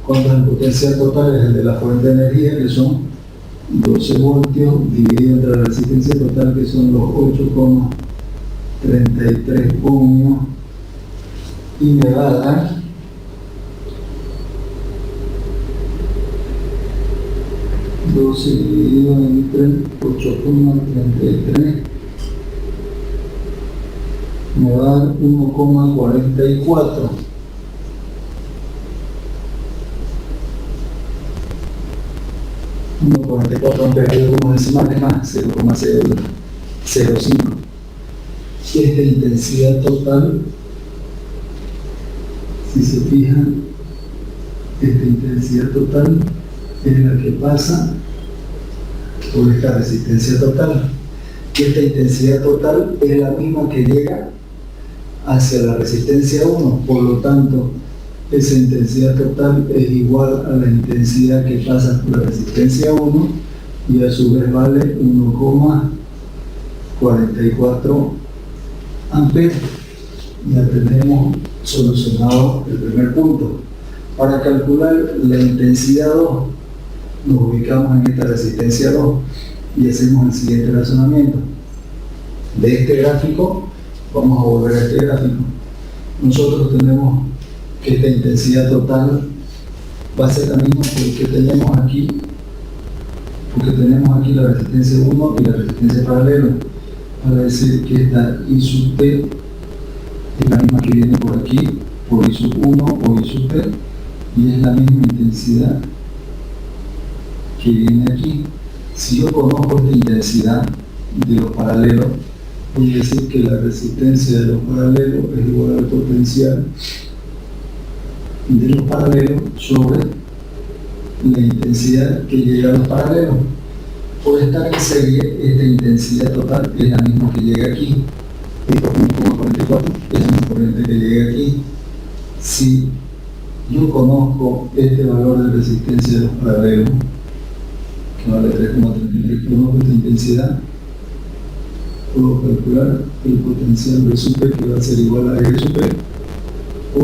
Speaker 2: ¿Cuánto es el potencial total? Es el de la fuente de energía, que son 12 voltios, dividido entre la resistencia total, que son los 8,33 ohmios, y me va a dar 12 dividido entre 8,33 me va a dar 1,44. Perdido como decimales más 0,005. Esta intensidad total, si se fijan, esta intensidad total es la que pasa por esta resistencia total. Y esta intensidad total es la misma que llega hacia la resistencia 1, por lo tanto esa intensidad total es igual a la intensidad que pasa por la resistencia 1 y a su vez vale 1,44 amperes. Ya tenemos solucionado el primer punto. Para calcular la intensidad 2 nos ubicamos en esta resistencia 2 y hacemos el siguiente razonamiento. De este gráfico Vamos a volver a este gráfico. Nosotros tenemos que esta intensidad total va a ser la misma porque tenemos aquí la resistencia 1 y la resistencia paralela. Para decir que esta I sub T es la misma que viene por aquí, por I sub 1 o I sub T, y es la misma intensidad que viene aquí. Si yo conozco esta intensidad de los paralelos, voy a decir que la resistencia de los paralelos es igual al potencial de los paralelos sobre la intensidad que llega a los paralelos. Por estar en serie, esta intensidad total es la misma que llega aquí. Esto es 1,44, es la misma corriente que llega aquí. Si yo conozco este valor de resistencia de los paralelos, que vale 3,33, conozco esta intensidad, puedo calcular el potencial V sub P, que va a ser igual a R sub P, o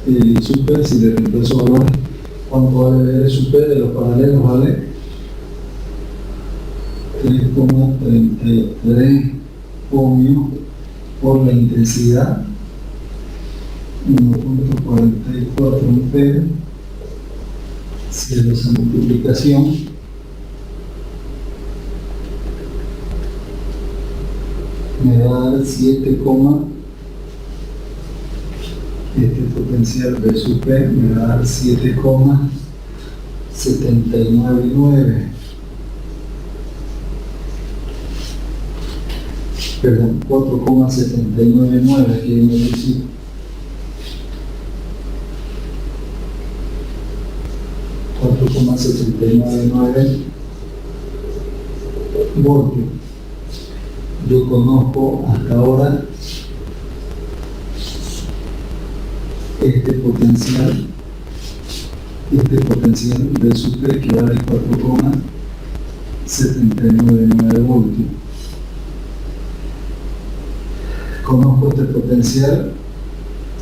Speaker 2: el I sub P, si le reemplazo valores, ¿cuánto vale R sub P de los paralelos? Vale 3,33 ohmios por la intensidad, 1,44 amperes. Si hago esa multiplicación, me va a dar 7, este potencial V sub P me va a dar 7,799. Perdón, 4,799, aquí hay un decir. .799 voltios. Yo conozco hasta ahora este potencial de sub P, que vale 4,799 voltios. Conozco este potencial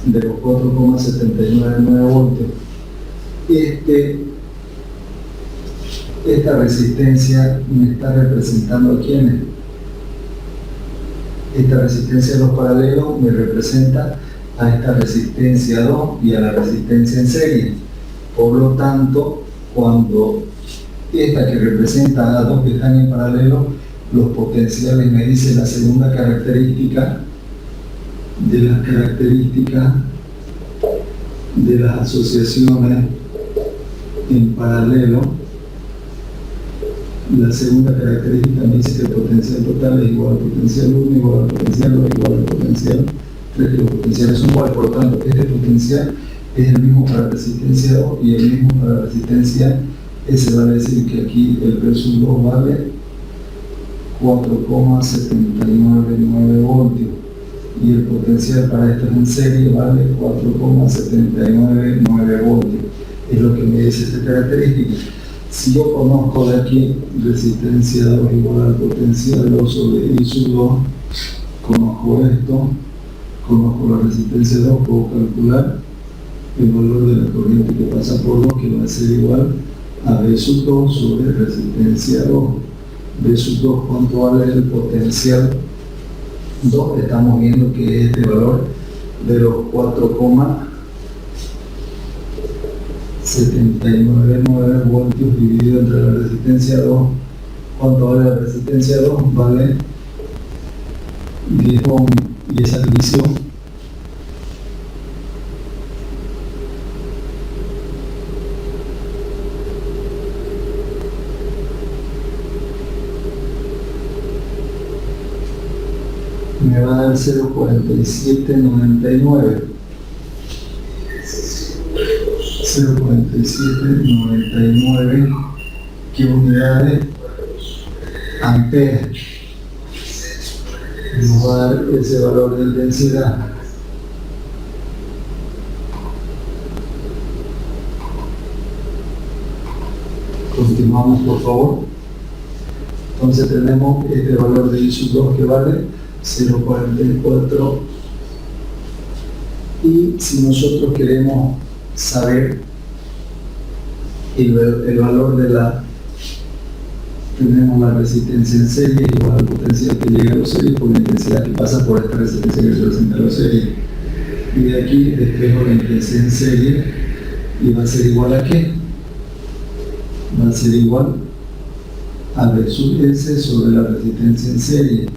Speaker 2: de los 4,799 voltios. Esta resistencia me está representando a quiénes. Esta resistencia de los paralelos me representa a esta resistencia 2 y a la resistencia en serie. Por lo tanto, cuando esta que representa a las dos que están en paralelo, los potenciales me dice la segunda característica de las características de las asociaciones en paralelo. La segunda característica me dice que el potencial total es igual al potencial 1, igual al potencial 2, igual al potencial 3, que los potenciales son iguales. Por lo tanto, este potencial es el mismo para resistencia 2 y el mismo para resistencia S. Vale decir que aquí el V sub 2 vale 4,799 voltios y el potencial para estos en serie vale 4,799 voltios. Es lo que me dice esta característica. Si yo conozco de aquí resistencia 2 igual al potencial 2 sobre I sub 2, conozco esto, conozco la resistencia 2, puedo calcular el valor de la corriente que pasa por 2, que va a ser igual a V sub 2 sobre resistencia 2. V sub 2, ¿cuánto vale el potencial 2? Estamos viendo que es este valor de los 4,799 voltios dividido entre la resistencia 2. ¿Cuánto vale la resistencia 2? Vale 10 ohmios. Y esa división me va a dar 0,4799. 0,4799, ¿qué unidades? Amperes. Nos va a dar ese valor de intensidad. Continuamos, por favor. Entonces tenemos este valor de I sub 2 que vale 0,44. Y si nosotros queremos saber el valor de la tenemos la resistencia en serie igual al potencial que llega a los series por la intensidad que pasa por esta resistencia que representa a los series. Y de aquí despejo la intensidad en serie y va a ser igual a ¿qué? Va a ser igual a V sub S sobre la resistencia en serie.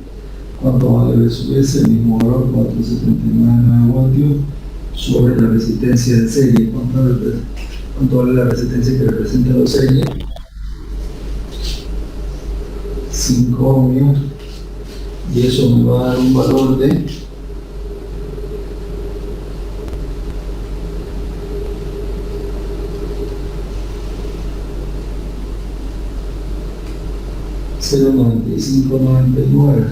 Speaker 2: ¿Cuánto vale V sub S? El mismo valor, 479 voltios sobre la resistencia en serie. ¿Cuánto vale la resistencia que representa los series? 5 ohmios, y eso me va a dar un valor de 0,9599.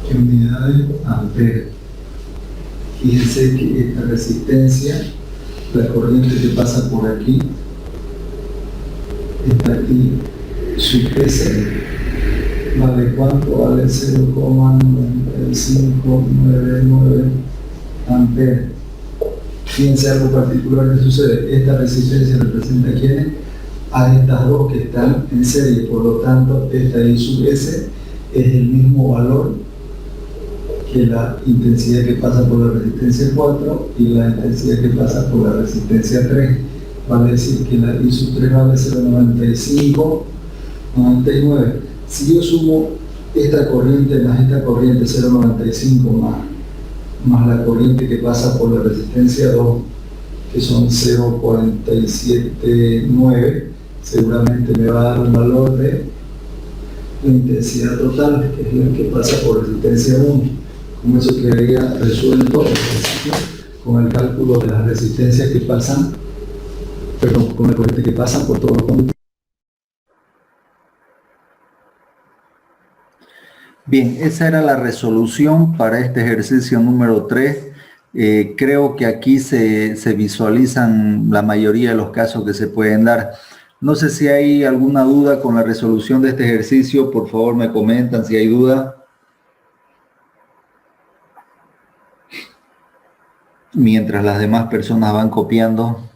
Speaker 2: ¿Qué unidades? Amperes. Fíjense que esta resistencia, la corriente que pasa por aquí, está aquí, su S, ¿vale cuánto? Vale 0,9599 amperes. Fíjense algo particular que sucede. Esta resistencia representa a quiénes? A estas dos que están en serie. Por lo tanto, esta I sub S es el mismo valor que la intensidad que pasa por la resistencia 4 y la intensidad que pasa por la resistencia 3. Vale decir que la I sub 3 vale 0,9599. Si yo sumo esta corriente más esta corriente 0,95 más la corriente que pasa por la resistencia 2, que son 0,479, seguramente me va a dar un valor de la intensidad total, que es la que pasa por resistencia 1. Con eso quedaría resuelto el ejercicio con el cálculo de las resistencias que pasan, perdón, con la corriente que pasa por todos los conductores. Bien, esa era la resolución para este ejercicio número 3. Creo que aquí se visualizan la mayoría de los casos que se pueden dar. No sé si hay alguna duda con la resolución de este ejercicio. Por favor, me comentan si hay duda. Mientras las demás personas van copiando.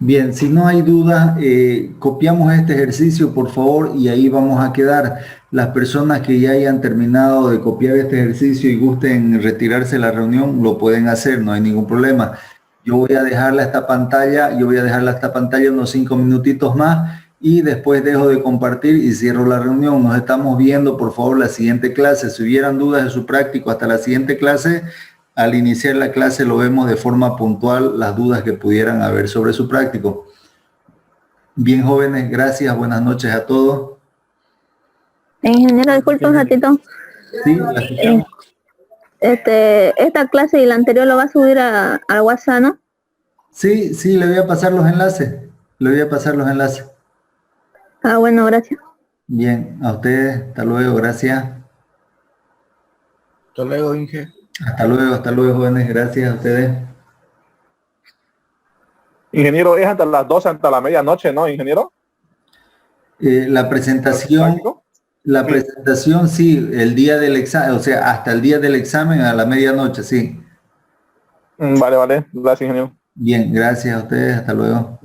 Speaker 2: Bien, si no hay duda, copiamos este ejercicio, por favor, y ahí vamos a quedar. Las personas que ya hayan terminado de copiar este ejercicio y gusten retirarse de la reunión, lo pueden hacer, no hay ningún problema. Yo voy a dejarle esta pantalla, unos 5 minutitos más y después dejo de compartir y cierro la reunión. Nos estamos viendo, por favor, la siguiente clase. Si hubieran dudas de su práctico hasta la siguiente clase, al iniciar la clase lo vemos de forma puntual, las dudas que pudieran haber sobre su práctico. Bien, jóvenes, gracias, buenas noches a todos.
Speaker 8: Ingeniero, disculpe un ratito.
Speaker 2: Sí, la escuchamos.
Speaker 8: Esta clase y la anterior lo va a subir al WhatsApp, ¿no?
Speaker 2: Sí, le voy a pasar los enlaces.
Speaker 8: Ah, bueno, gracias.
Speaker 2: Bien, a ustedes, hasta luego, gracias.
Speaker 6: Hasta luego, Inge.
Speaker 2: Hasta luego, jóvenes, gracias a ustedes.
Speaker 9: Ingeniero, es hasta las 12, hasta la medianoche, ¿no, ingeniero?
Speaker 2: La presentación sí, el día del examen, o sea, hasta el día del examen a la medianoche, sí.
Speaker 9: Vale, gracias, ingeniero.
Speaker 2: Bien, gracias a ustedes, hasta luego.